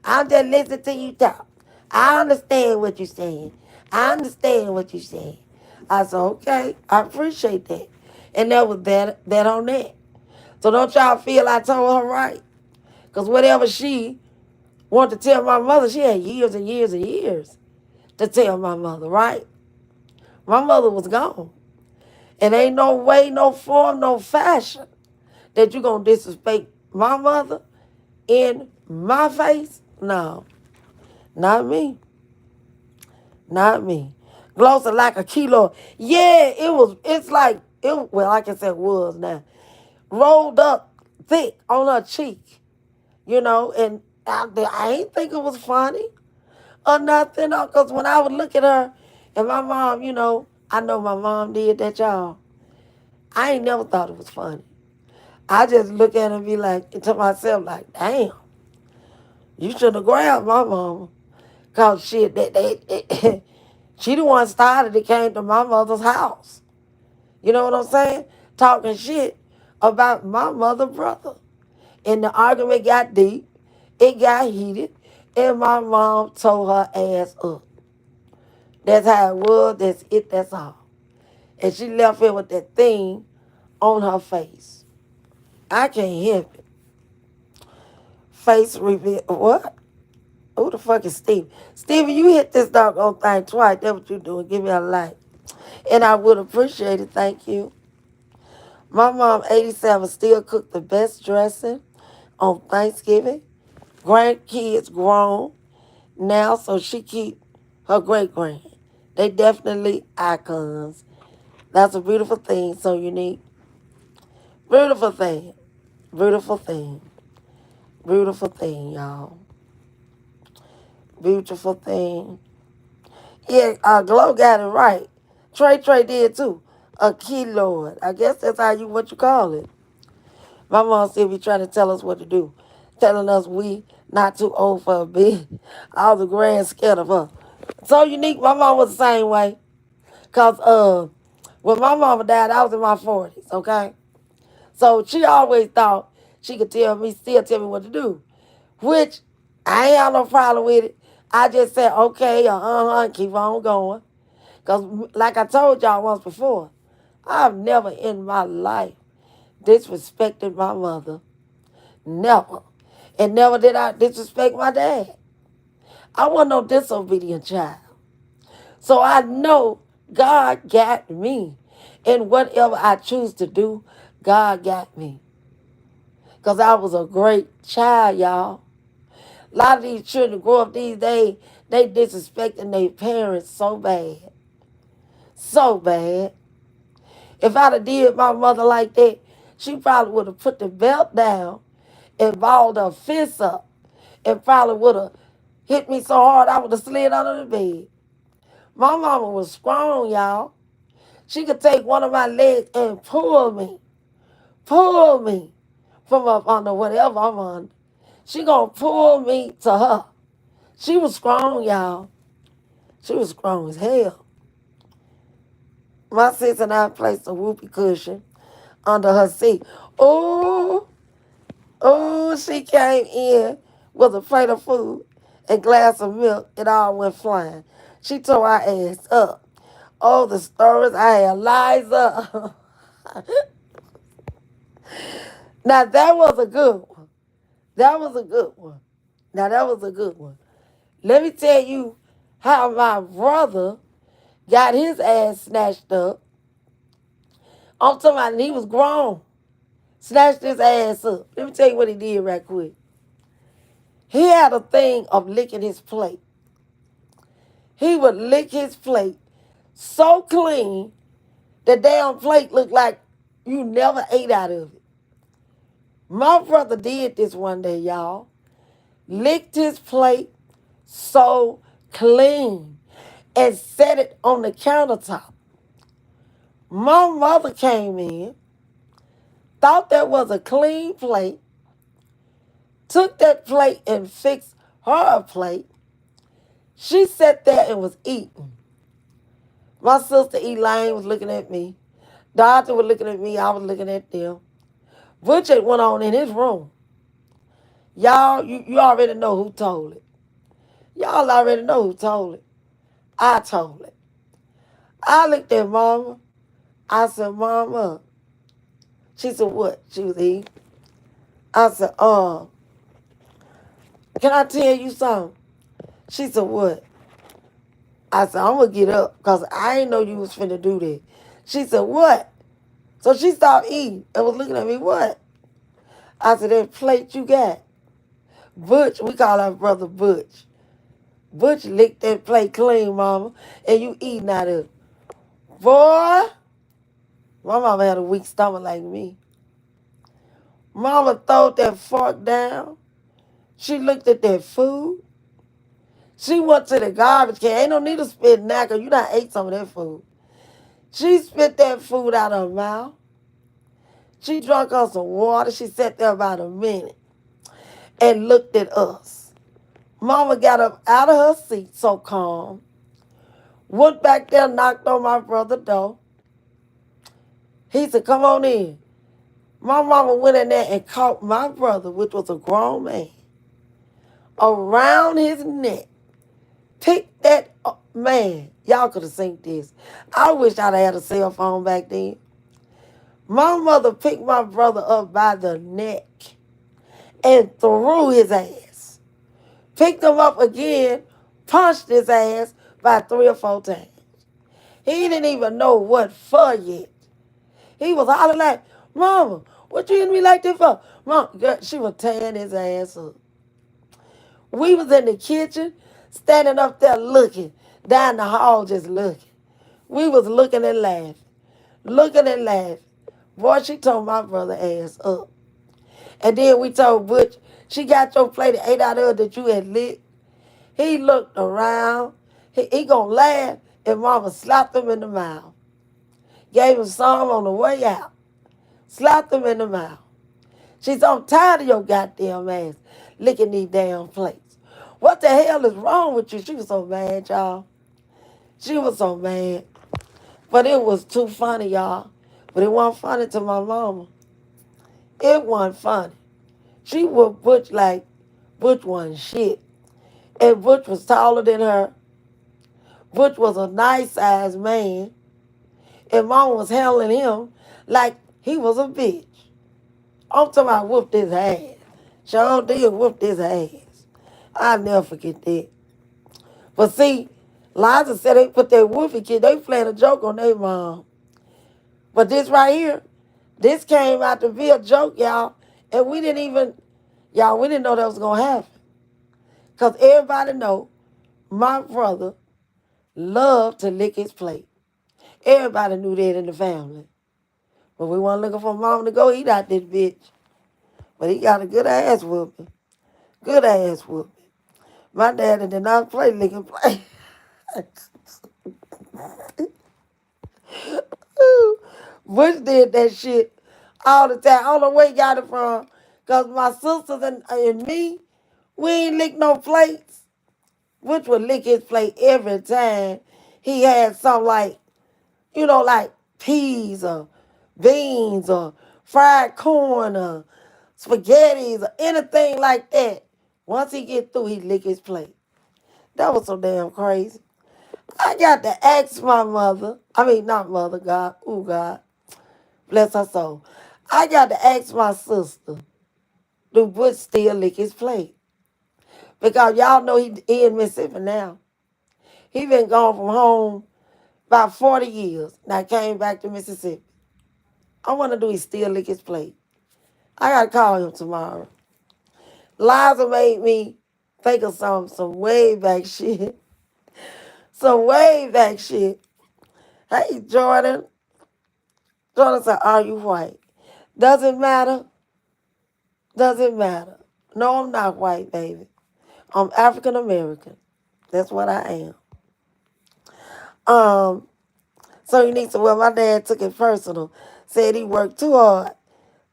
I'm just listening to you talk. I understand what you're saying. I understand what you're saying. I said, okay, I appreciate that. And that was that on that. So don't y'all feel I told her right. Because whatever she wanted to tell my mother, she had years and years and years to tell my mother, right? My mother was gone. And ain't no way, no form, no fashion that you going to disrespect my mother in my face. No, not me. Not me. Glossing like a kilo. Yeah, well, I can say it was now. Rolled up thick on her cheek, and I ain't think it was funny or nothing. Because when I would look at her and my mom, I know my mom did that, y'all. I ain't never thought it was funny. I just look at her and be like, to myself, like, damn, you should have grabbed my mama. Because shit, she the one started it, came to my mother's house. You know what I'm saying? Talking shit about my mother brother. And the argument got deep. It got heated. And my mom tore her ass up. That's how it was. That's it. That's all. And she left here with that thing on her face. I can't help it. Face reveal. What? Who the fuck is Steve? Stevie, you hit this doggone thing twice. That's what you doing. Give me a like. And I would appreciate it. Thank you. My mom, 87, still cook the best dressing on Thanksgiving. Grandkids grown now, so she keep her great-grand. They definitely icons. That's a beautiful thing, so unique. Beautiful thing. Beautiful thing. Beautiful thing, y'all. Beautiful thing. Yeah, Glow got it right. Trey did too. A keylord. I guess that's how you what you call it. My mom still be trying to tell us what to do. Telling us we not too old for a bit. All the grand scared of her. So unique, my mom was the same way. Cause when my mama died, I was in my 40s, okay? So she always thought she could still tell me what to do. Which I ain't have no problem with it. I just said, okay, and keep on going. Because like I told y'all once before, I've never in my life disrespected my mother. Never. And never did I disrespect my dad. I wasn't no disobedient child. So I know God got me. And whatever I choose to do, God got me. Because I was a great child, y'all. A lot of these children grow up these days, they disrespecting their parents so bad. So bad. If I'd have did my mother like that, she probably would have put the belt down and balled her fists up and probably would have hit me so hard I would have slid under the bed. My mama was strong, y'all. She could take one of my legs and pull me from up under whatever I'm on. She gonna pull me to her. She was strong, y'all. She was strong as hell. My sis and I placed a whoopee cushion under her seat. Oh, she came in with a plate of food and glass of milk. It all went flying. She tore our ass up. Oh, the stories I had. Liza. Now, that was a good one. That was a good one. Now, that was a good one. Let me tell you how my brother got his ass snatched up. I'm talking about he was grown. Snatched his ass up. Let me tell you what he did right quick. He had a thing of licking his plate. He would lick his plate so clean, the damn plate looked like you never ate out of it. My brother did this one day, y'all. Licked his plate so clean and set it on the countertop. My mother came in, thought that was a clean plate, took that plate and fixed her a plate. She sat there and was eating. My sister Elaine was looking at me. Doctor was looking at me. I was looking at them. Butcher went on in his room. Y'all, you already know who told it. Y'all already know who told it. I told it. I looked at Mama. I said, Mama. She said, what? She was eating. I said, can I tell you something? She said, what? I said, I'm going to get up because I ain't know you was finna do that. She said, what? So she stopped eating and was looking at me, what? I said, that plate you got. Butch, we call our brother Butch. Butch licked that plate clean, Mama, and you eating out of it. Boy, my mama had a weak stomach like me. Mama throwed that fork down. She looked at that food. She went to the garbage can. Ain't no need to spit now because you done ate some of that food. She spit that food out of her mouth. She drank us some water. She sat there about a minute and looked at us. Mama got up out of her seat so calm. Went back there, knocked on my brother's door. He said, come on in. My mama went in there and caught my brother, which was a grown man, around his neck. Picked that up. Man, y'all could have seen this. I wish I'd had a cell phone back then. My mother picked my brother up by the neck and threw his ass. Picked him up again, punched his ass by 3 or 4 times. He didn't even know what for yet. He was hollering like, Mama, what you hitting me like this for? Mom, girl, she was tearing his ass up. We was in the kitchen, standing up there looking, down the hall just looking. We was looking and laughing, looking and laughing. Boy, she told my brother ass up. And then we told Butch, She got your plate and ate out of it that you had lit. He looked around. He gonna laugh and mama slapped him in the mouth. Gave him some on the way out. Slapped him in the mouth. She said, I'm tired of your goddamn ass licking these damn plates. What the hell is wrong with you? She was so mad, y'all. She was so mad. But it was too funny, y'all. But it wasn't funny to my mama. It wasn't funny. She whooped Butch like Butch wasn't shit. And Butch was taller than her. Butch was a nice sized man. And mama was handling him like he was a bitch. I'm talking about whooped his ass. Sean did whooped his ass. I'll never forget that. But see, Liza said they put that Wolfie kid, they playing a joke on their mom. But this right here, this came out to be a joke, y'all. And we didn't even, y'all, we didn't know that was going to happen. Because everybody know my brother loved to lick his plate. Everybody knew that in the family. But we weren't looking for mom to go eat out this bitch. But he got a good ass whooping. Good ass whooping. My daddy did not play licking plate. Bush did that shit all the time. I don't know where he got it from. Because my sisters and me, we ain't lick no plates. Bush would lick his plate every time he had something like, like peas or beans or fried corn or spaghettis or anything like that. Once he get through, he lick his plate. That was so damn crazy. I got to ask my mother, I mean, not mother, God, oh God, bless her soul. I got to ask my sister, do Butch still lick his plate? Because y'all know he in Mississippi now. He been gone from home about 40 years. Now came back to Mississippi. I want to do he still lick his plate. I got to call him tomorrow. Liza made me think of some way back shit. Some way back shit. Hey, Jordan. Jordan said, are you white? Doesn't matter. Doesn't matter. No, I'm not white, baby. I'm African American. That's what I am. So you need to, well, my dad took it personal. Said he worked too hard.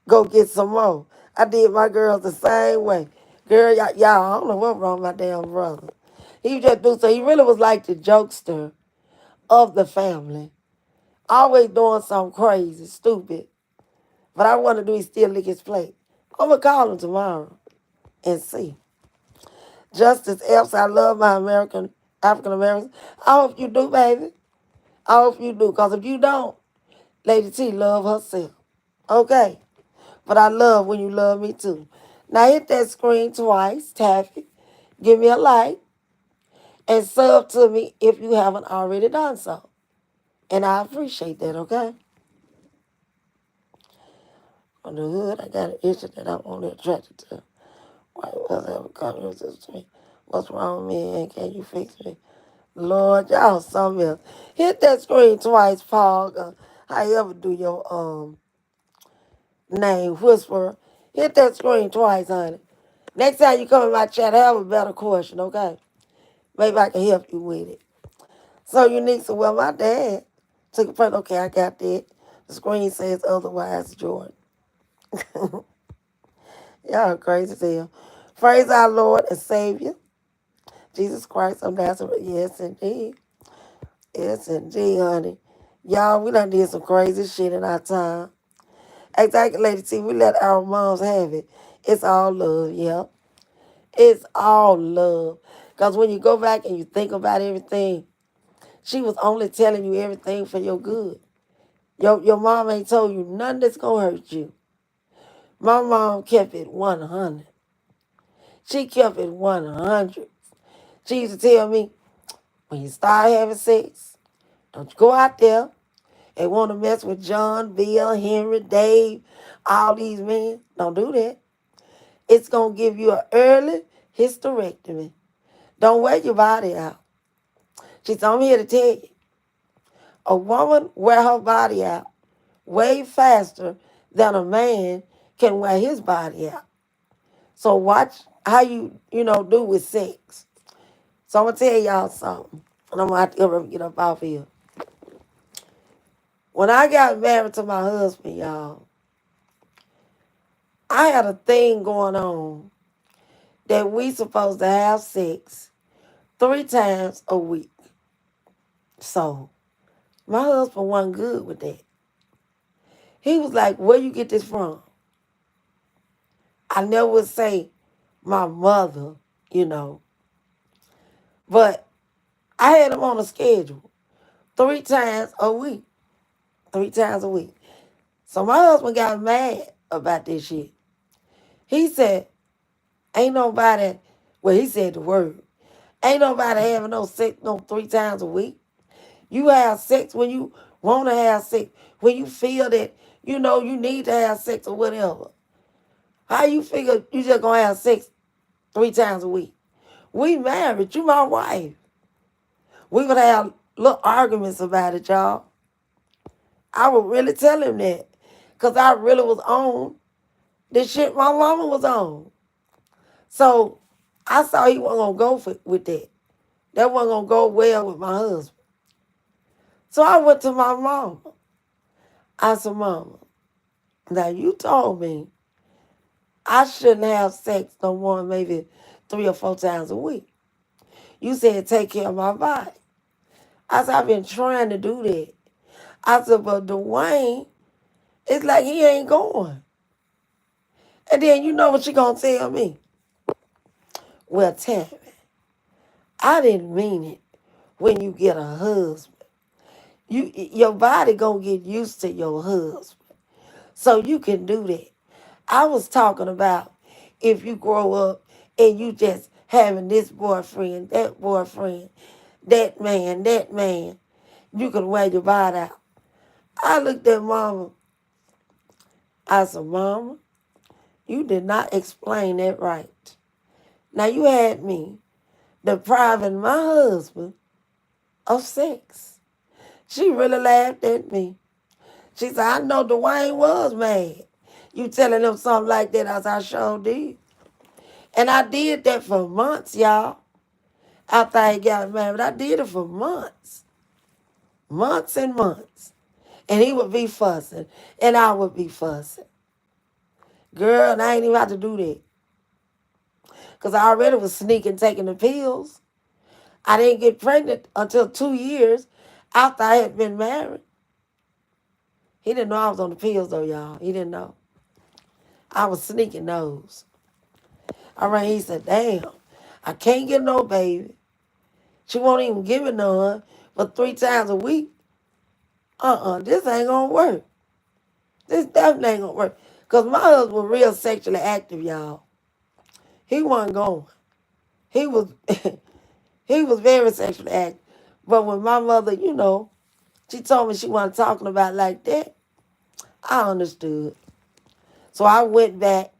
Go get some more. I did my girls the same way. Girl, y'all, I don't know what wrong with my damn brother. He just do so. He really was like the jokester of the family. Always doing something crazy, stupid. But I want to do he still lick his plate. I'm going to call him tomorrow and see. Justice Epps, I love my African Americans. I hope you do, baby. I hope you do. Because if you don't, Lady T love herself. Okay? But I love when you love me too. Now hit that screen twice, tap it, give me a like, and sub to me if you haven't already done so. And I appreciate that, okay? On the hood, I got an issue that I'm only attracted to. Why else ever come here to me? What's wrong with me and can you fix me? Lord, y'all something else. Hit that screen twice, Paul. How you ever do your name, Whisperer. Hit that screen twice, honey. Next time you come in my chat, have a better question, okay? Maybe I can help you with it. So Unique said, well, my dad took a first. Okay, I got that. The screen says otherwise, Jordan. Y'all crazy as hell. Praise our Lord and Savior, Jesus Christ of Nazareth. Yes, indeed. Yes, indeed, honey. Y'all, we done did some crazy shit in our time. Exactly, Lady T. We let our moms have it. It's all love, yep. It's all love. Because when you go back and you think about everything, she was only telling you everything for your good. Your mom ain't told you nothing that's going to hurt you. My mom kept it 100. She kept it 100. She used to tell me, when you start having sex, don't you go out there and want to mess with John, Bill, Henry, Dave, all these men. Don't do that. It's going to give you an early hysterectomy. Don't wear your body out. She said, I'm here to tell you, a woman wear her body out way faster than a man can wear his body out. So watch how you do with sex. So I'm gonna tell y'all something. And I'm gonna have to get up off here. When I got married to my husband, y'all, I had a thing going on that we supposed to have sex 3 times a week. So my husband wasn't good with that. He was like, where you get this from? I never would say my mother, you know. But I had him on a schedule 3 times a week. 3 times a week. So my husband got mad about this shit. He said, ain't nobody, well, he said the word, ain't nobody having no sex no 3 times a week. You have sex when you want to have sex, when you feel that, you need to have sex or whatever. How you figure you just gonna have sex 3 times a week? We married, you my wife. We would have little arguments about it, y'all. I would really tell him that. Because I really was on the shit my mama was on. So I saw he wasn't going to go with that. That wasn't going to go well with my husband. So I went to my mama. I said, Mama, now you told me I shouldn't have sex no more than maybe 3 or 4 times a week. You said take care of my body. I said, I've been trying to do that. I said, but Dwayne, it's like he ain't going. And then you know what she gonna tell me? Well, Tammy, I didn't mean it when you get a husband. Your body gonna get used to your husband. So you can do that. I was talking about if you grow up and you just having this boyfriend, that man, you can wear your body out. I looked at Mama. I said, Mama, you did not explain that right. Now you had me depriving my husband of sex. She really laughed at me. She said, I know Dwayne was mad. You telling him something like that as I sure did. And I did that for months, y'all. After I got married, I did it for months. Months and months. And he would be fussing. And I would be fussing. Girl, and I ain't even have to do that. Because I already was sneaking taking the pills. I didn't get pregnant until 2 years after I had been married. He didn't know I was on the pills, though, y'all. He didn't know. I was sneaking those. All right, he said, damn, I can't get no baby. She won't even give me none but 3 times a week. This ain't going to work. This definitely ain't going to work. Because my husband was real sexually active, y'all. He wasn't going. He was he was very sexually active. But when my mother, she told me she wasn't talking about it like that, I understood. So I went back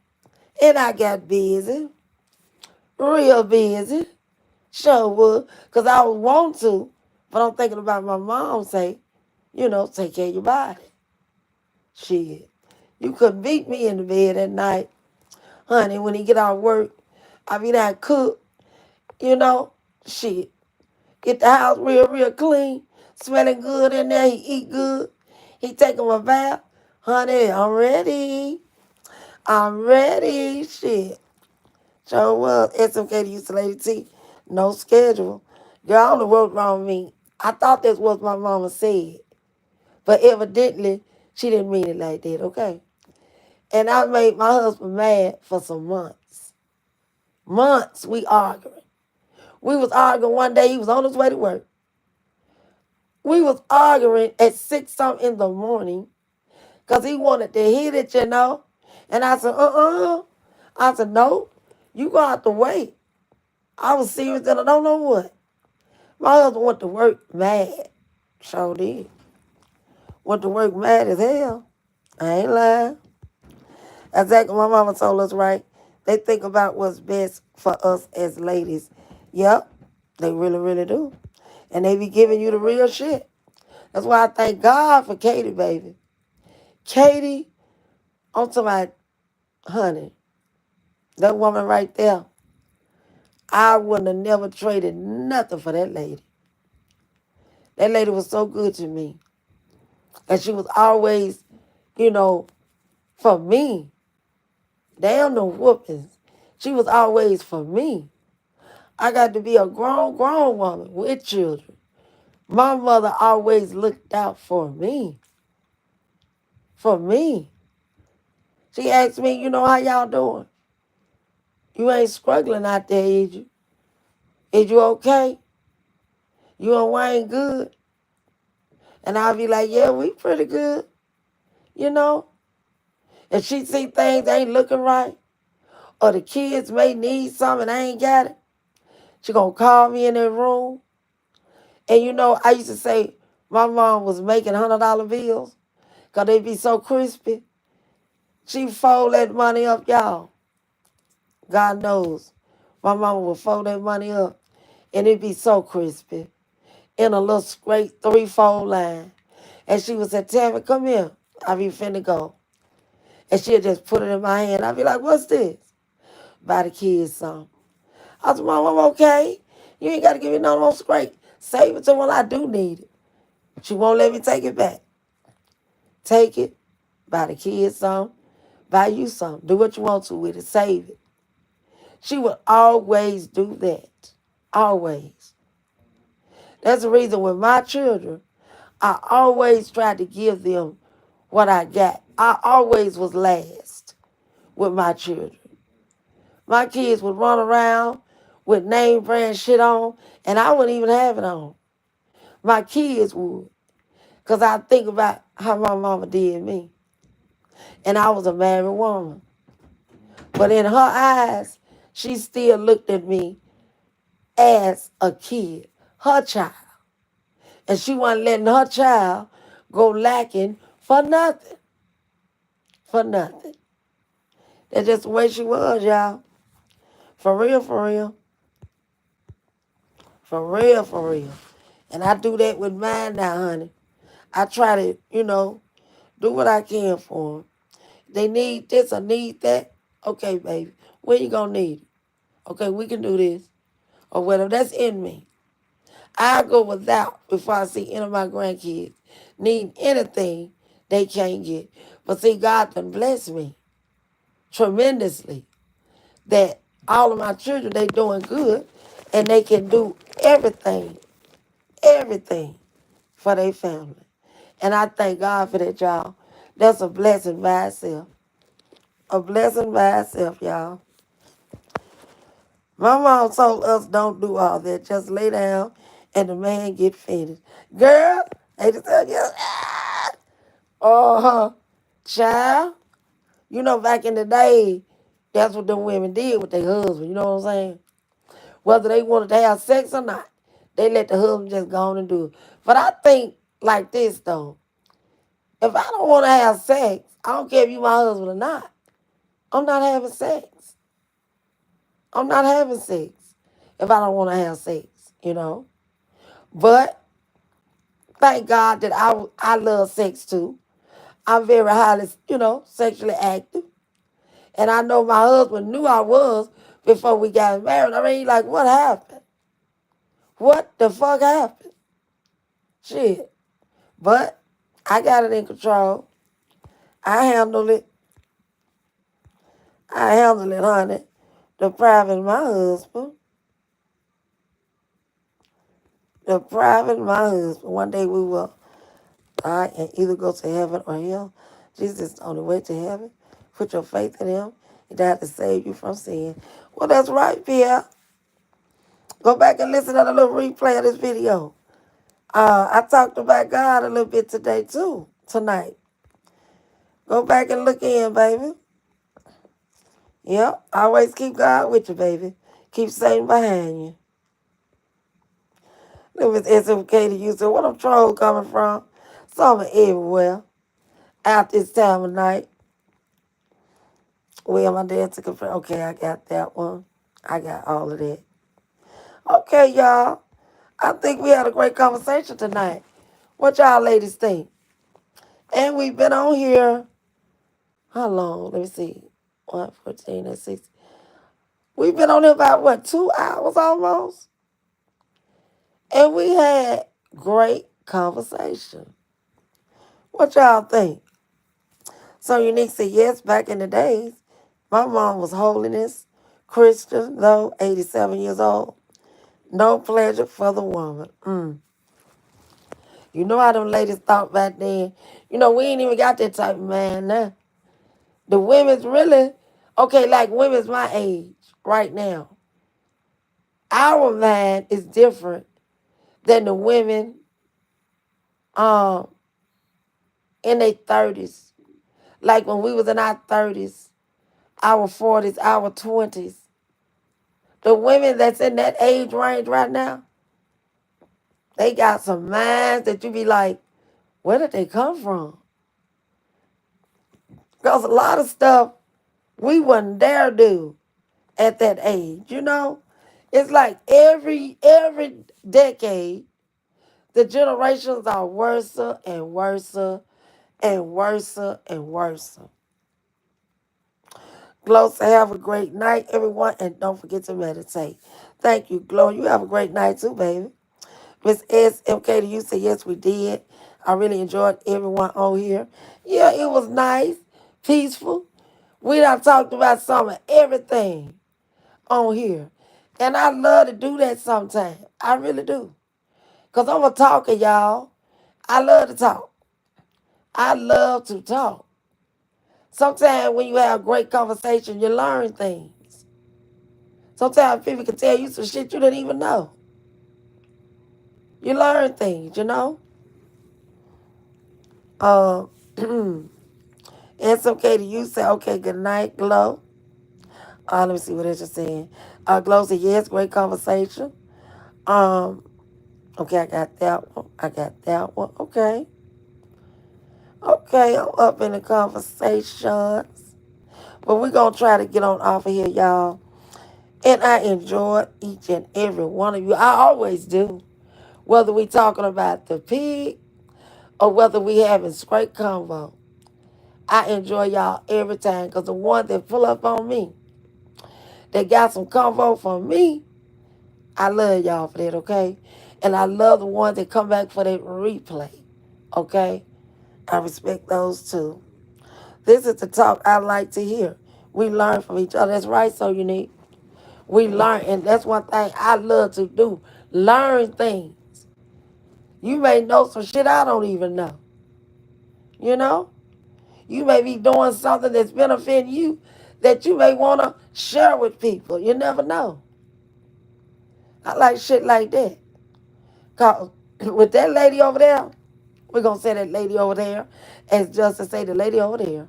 and I got busy, real busy. Sure would, because I would want to, but I'm thinking about my mom say, take care of your body. Shit. You couldn't beat me in the bed at night. Honey, when he get out of work, I mean, I cook, you know, shit. Get the house real, real clean, smelling good in there. He eat good. He take him a bath. Honey, I'm ready. I'm ready. Shit. Sure was. SMK to use Lady T. No schedule. Girl, I don't know what's wrong with me. I thought that's what my mama said. But evidently, she didn't mean it like that, okay? And I made my husband mad for some months. Months we arguing. We was arguing one day. He was on his way to work. We was arguing at 6 something in the morning because he wanted to hit it. And I said, I said, no, you gonna have to wait. I was serious and I don't know what. My husband went to work mad. Sure did. Went to work mad as hell. I ain't lying. Exactly what my mama told us, right? They think about what's best for us as ladies. Yep, they really, really do. And they be giving you the real shit. That's why I thank God for Katie, baby. Katie, I'm talking about, honey, That woman right there, I wouldn't have never traded nothing for that lady. That lady was so good to me. And she was always, you know, for me. Damn no whoopings. She was always for me. I got to be a grown woman with children. My mother always looked out for me. For me. She asked me, how y'all doing? You ain't struggling out there, is you? Is you okay? You and Wayne good? And I'll be like, yeah, we pretty good, you know? If she see things ain't looking right, or the kids may need something and I ain't got it, she gonna call me in that room. And I used to say my mom was making $100 bills because they be so crispy. She fold that money up, y'all. God knows. My mama would fold that money up and it be so crispy in a little straight 3-fold line. And she would say, Tammy, come here. I be finna go. And she'd just put it in my hand. I'd be like, what's this? Buy the kids some. I said, Mom, I'm okay. You ain't got to give me no more scrape. Save it to when I do need it. She won't let me take it back. Take it. Buy the kids some. Buy you some. Do what you want to with it. Save it. She would always do that. Always. That's the reason with my children, I always tried to give them what I got. I always was last with my children. My kids would run around with name brand shit on, and I wouldn't even have it on. My kids would, because I think about how my mama did me. And I was a married woman. But in her eyes, she still looked at me as a kid, her child. And she wasn't letting her child go lacking for nothing. For nothing. That's just the way she was, y'all. For real, for real. For real, for real. And I do that with mine now, honey. I try to, do what I can for them. They need this or need that. Okay, baby. When you gonna need it? Okay, we can do this. Or whatever. That's in me. I go without before I see any of my grandkids need anything they can't get. But see, God done bless me tremendously that all of my children, they doing good and they can do everything for their family. And I thank God for that, y'all. That's a blessing by itself. A blessing by itself, y'all. My mom told us don't do all that. Just lay down and the man get finished. Girl, they just tell you, uh-huh. Child, back in the day, that's what them women did with their husband. You know what I'm saying? Whether they wanted to have sex or not, they let the husband just go on and do it. But I think like this, though. If I don't want to have sex, I don't care if you my husband or not. I'm not having sex. I'm not having sex if I don't want to have sex. But thank God that I love sex too. I'm very highly, sexually active. And I know my husband knew I was before we got married. I mean, like, what happened? What the fuck happened? Shit. But I got it in control. I handle it. I handle it, honey. Depriving my husband. Depriving my husband. One day we will die and either go to heaven or hell. Jesus is the only way to heaven. Put your faith in him. He died to save you from sin. Well, that's right, Pierre. Go back and listen to the little replay of this video. I talked about God a little bit today, too, tonight. Go back and look in, baby. Yep, always keep God with you, baby. Keep Satan behind you. Look, it's SMK to you. So what I'm trolls coming from? Some everywhere. Out this time of night. Well, my dad took a friend. Okay, I got that one. I got all of that. Okay, y'all. I think we had a great conversation tonight. What y'all ladies think? And we've been on here. How long? Let me see. 114 and 6. We've been on here about what, 2 hours almost? And we had great conversation. What y'all think? So Unique said, yes, back in the days, my mom was holiness, Christian, though 87 years old. No pleasure for the woman. You know how them ladies thought back then. You know, we ain't even got that type of man now. The women's really, okay, like women's my age right now. Our mind is different than the women um in their 30s. Like when we was in our 30s, our 40s, our 20s. The women that's in that age range right now, they got some minds that you be like, where did they come from? Because a lot of stuff we wouldn't dare do at that age, you know? It's like every decade, the generations are worse and worse and worse and worse. Glow, say have a great night, everyone, and don't forget to meditate. Thank you, Glow. You have a great night too, baby. Miss SMK to you say, yes, we did. I really enjoyed everyone on here. Yeah, it was nice, peaceful. We done talked about some of everything on here. And I love to do that sometimes. I really do. Because I'm a talker, y'all. I love to talk. I love to talk. Sometimes when you have great conversation, you learn things. Sometimes people can tell you some shit you didn't even know. You learn things, you know? Uh, it's okay to you say, okay, good night, Glow. Let me see what it's just saying. Glow said, yes, great conversation. Um, okay, I got that one. I got that one. Okay. Okay, I'm up in the conversations. But we're going to try to get on off of here, y'all. And I enjoy each and every one of you. I always do. Whether we talking about the pig or whether we having straight convo. I enjoy y'all every time because the one that pull up on me, that got some convo from me, I love y'all for that, okay? And I love the ones that come back for that replay, okay? I respect those too. This is the talk I like to hear. We learn from each other. That's right, so unique. We learn, and that's one thing I love to do. Learn things. You may know some shit I don't even know. You know? You may be doing something that's benefiting you that you may want to share with people. You never know. I like shit like that. Cause with that lady over there, we're going to say that lady over there, as just to say the lady over there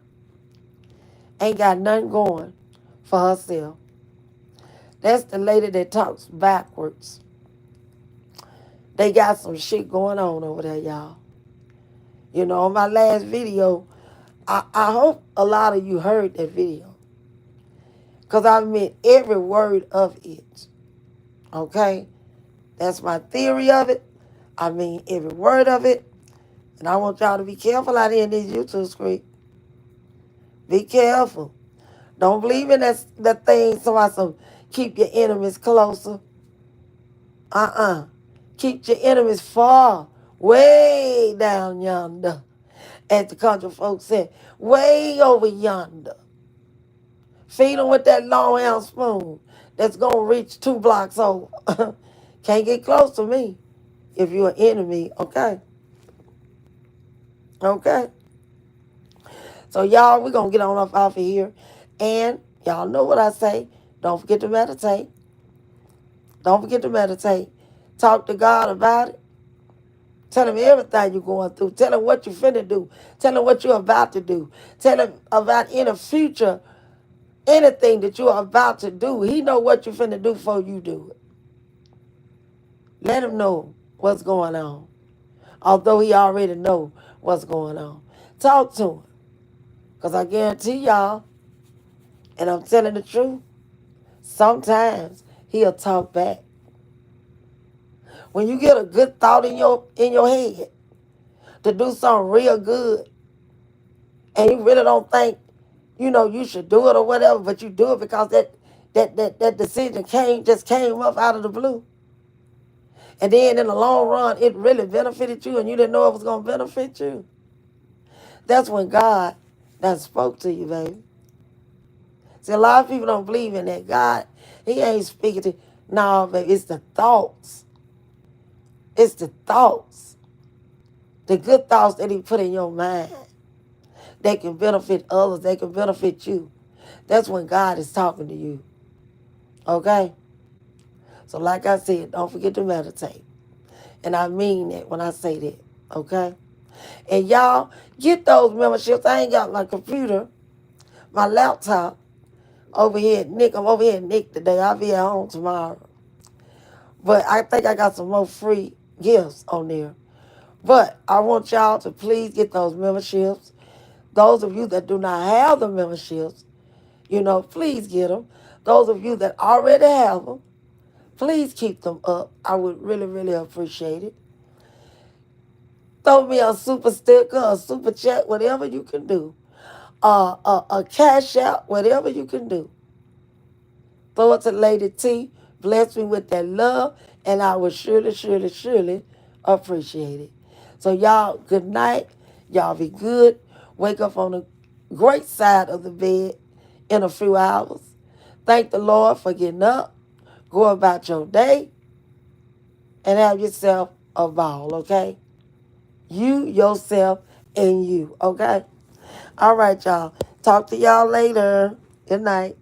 ain't got nothing going for herself. That's the lady that talks backwards. They got some shit going on over there, y'all. You know, on my last video, I hope a lot of you heard that video. Because I meant every word of it. Okay? That's my theory of it. I mean every word of it. And I want y'all to be careful out here in these YouTube streets. Be careful. Don't believe in that thing so I some keep your enemies closer. Keep your enemies far, way down yonder. As the country folks said, way over yonder. Feed them with that long hand spoon that's going to reach 2 blocks over. Can't get close to me if you're an enemy, okay? Okay? So, y'all, we're going to get on up off of here. And y'all know what I say. Don't forget to meditate. Don't forget to meditate. Talk to God about it. Tell him everything you're going through. Tell him what you're finna do. Tell him what you're about to do. Tell him about in the future, anything that you're about to do. He know what you're finna do before you do it. Let him know what's going on. Although he already know what's going on. Talk to him. Because I guarantee y'all, and I'm telling the truth, sometimes he'll talk back. When you get a good thought in your head to do something real good, and you really don't think, you should do it or whatever, but you do it because That decision came up out of the blue. And then in the long run, it really benefited you and you didn't know it was going to benefit you. That's when God done spoke to you, baby. See, a lot of people don't believe in that. God, he ain't speaking to you. No, baby, it's the thoughts. It's the thoughts. The good thoughts that he put in your mind. They can benefit others. They can benefit you. That's when God is talking to you. Okay? So like I said, don't forget to meditate. And I mean that when I say that. Okay? And y'all, get those memberships. I ain't got my computer, my laptop over here at Nick. I'm over here at Nick today. I'll be at home tomorrow. But I think I got some more free gifts on there. But I want y'all to please get those memberships. Those of you that do not have the memberships, please get them. Those of you that already have them, please keep them up. I would really, really appreciate it. Throw me a super sticker, a super chat, whatever you can do. A cash out, whatever you can do. Throw it to Lady T. Bless me with that love, and I will surely, surely, surely appreciate it. So y'all, good night. Y'all be good. Wake up on the great side of the bed in a few hours. Thank the Lord for getting up. Go about your day and have yourself a ball, okay? You, yourself, and you, okay? All right, y'all. Talk to y'all later. Good night.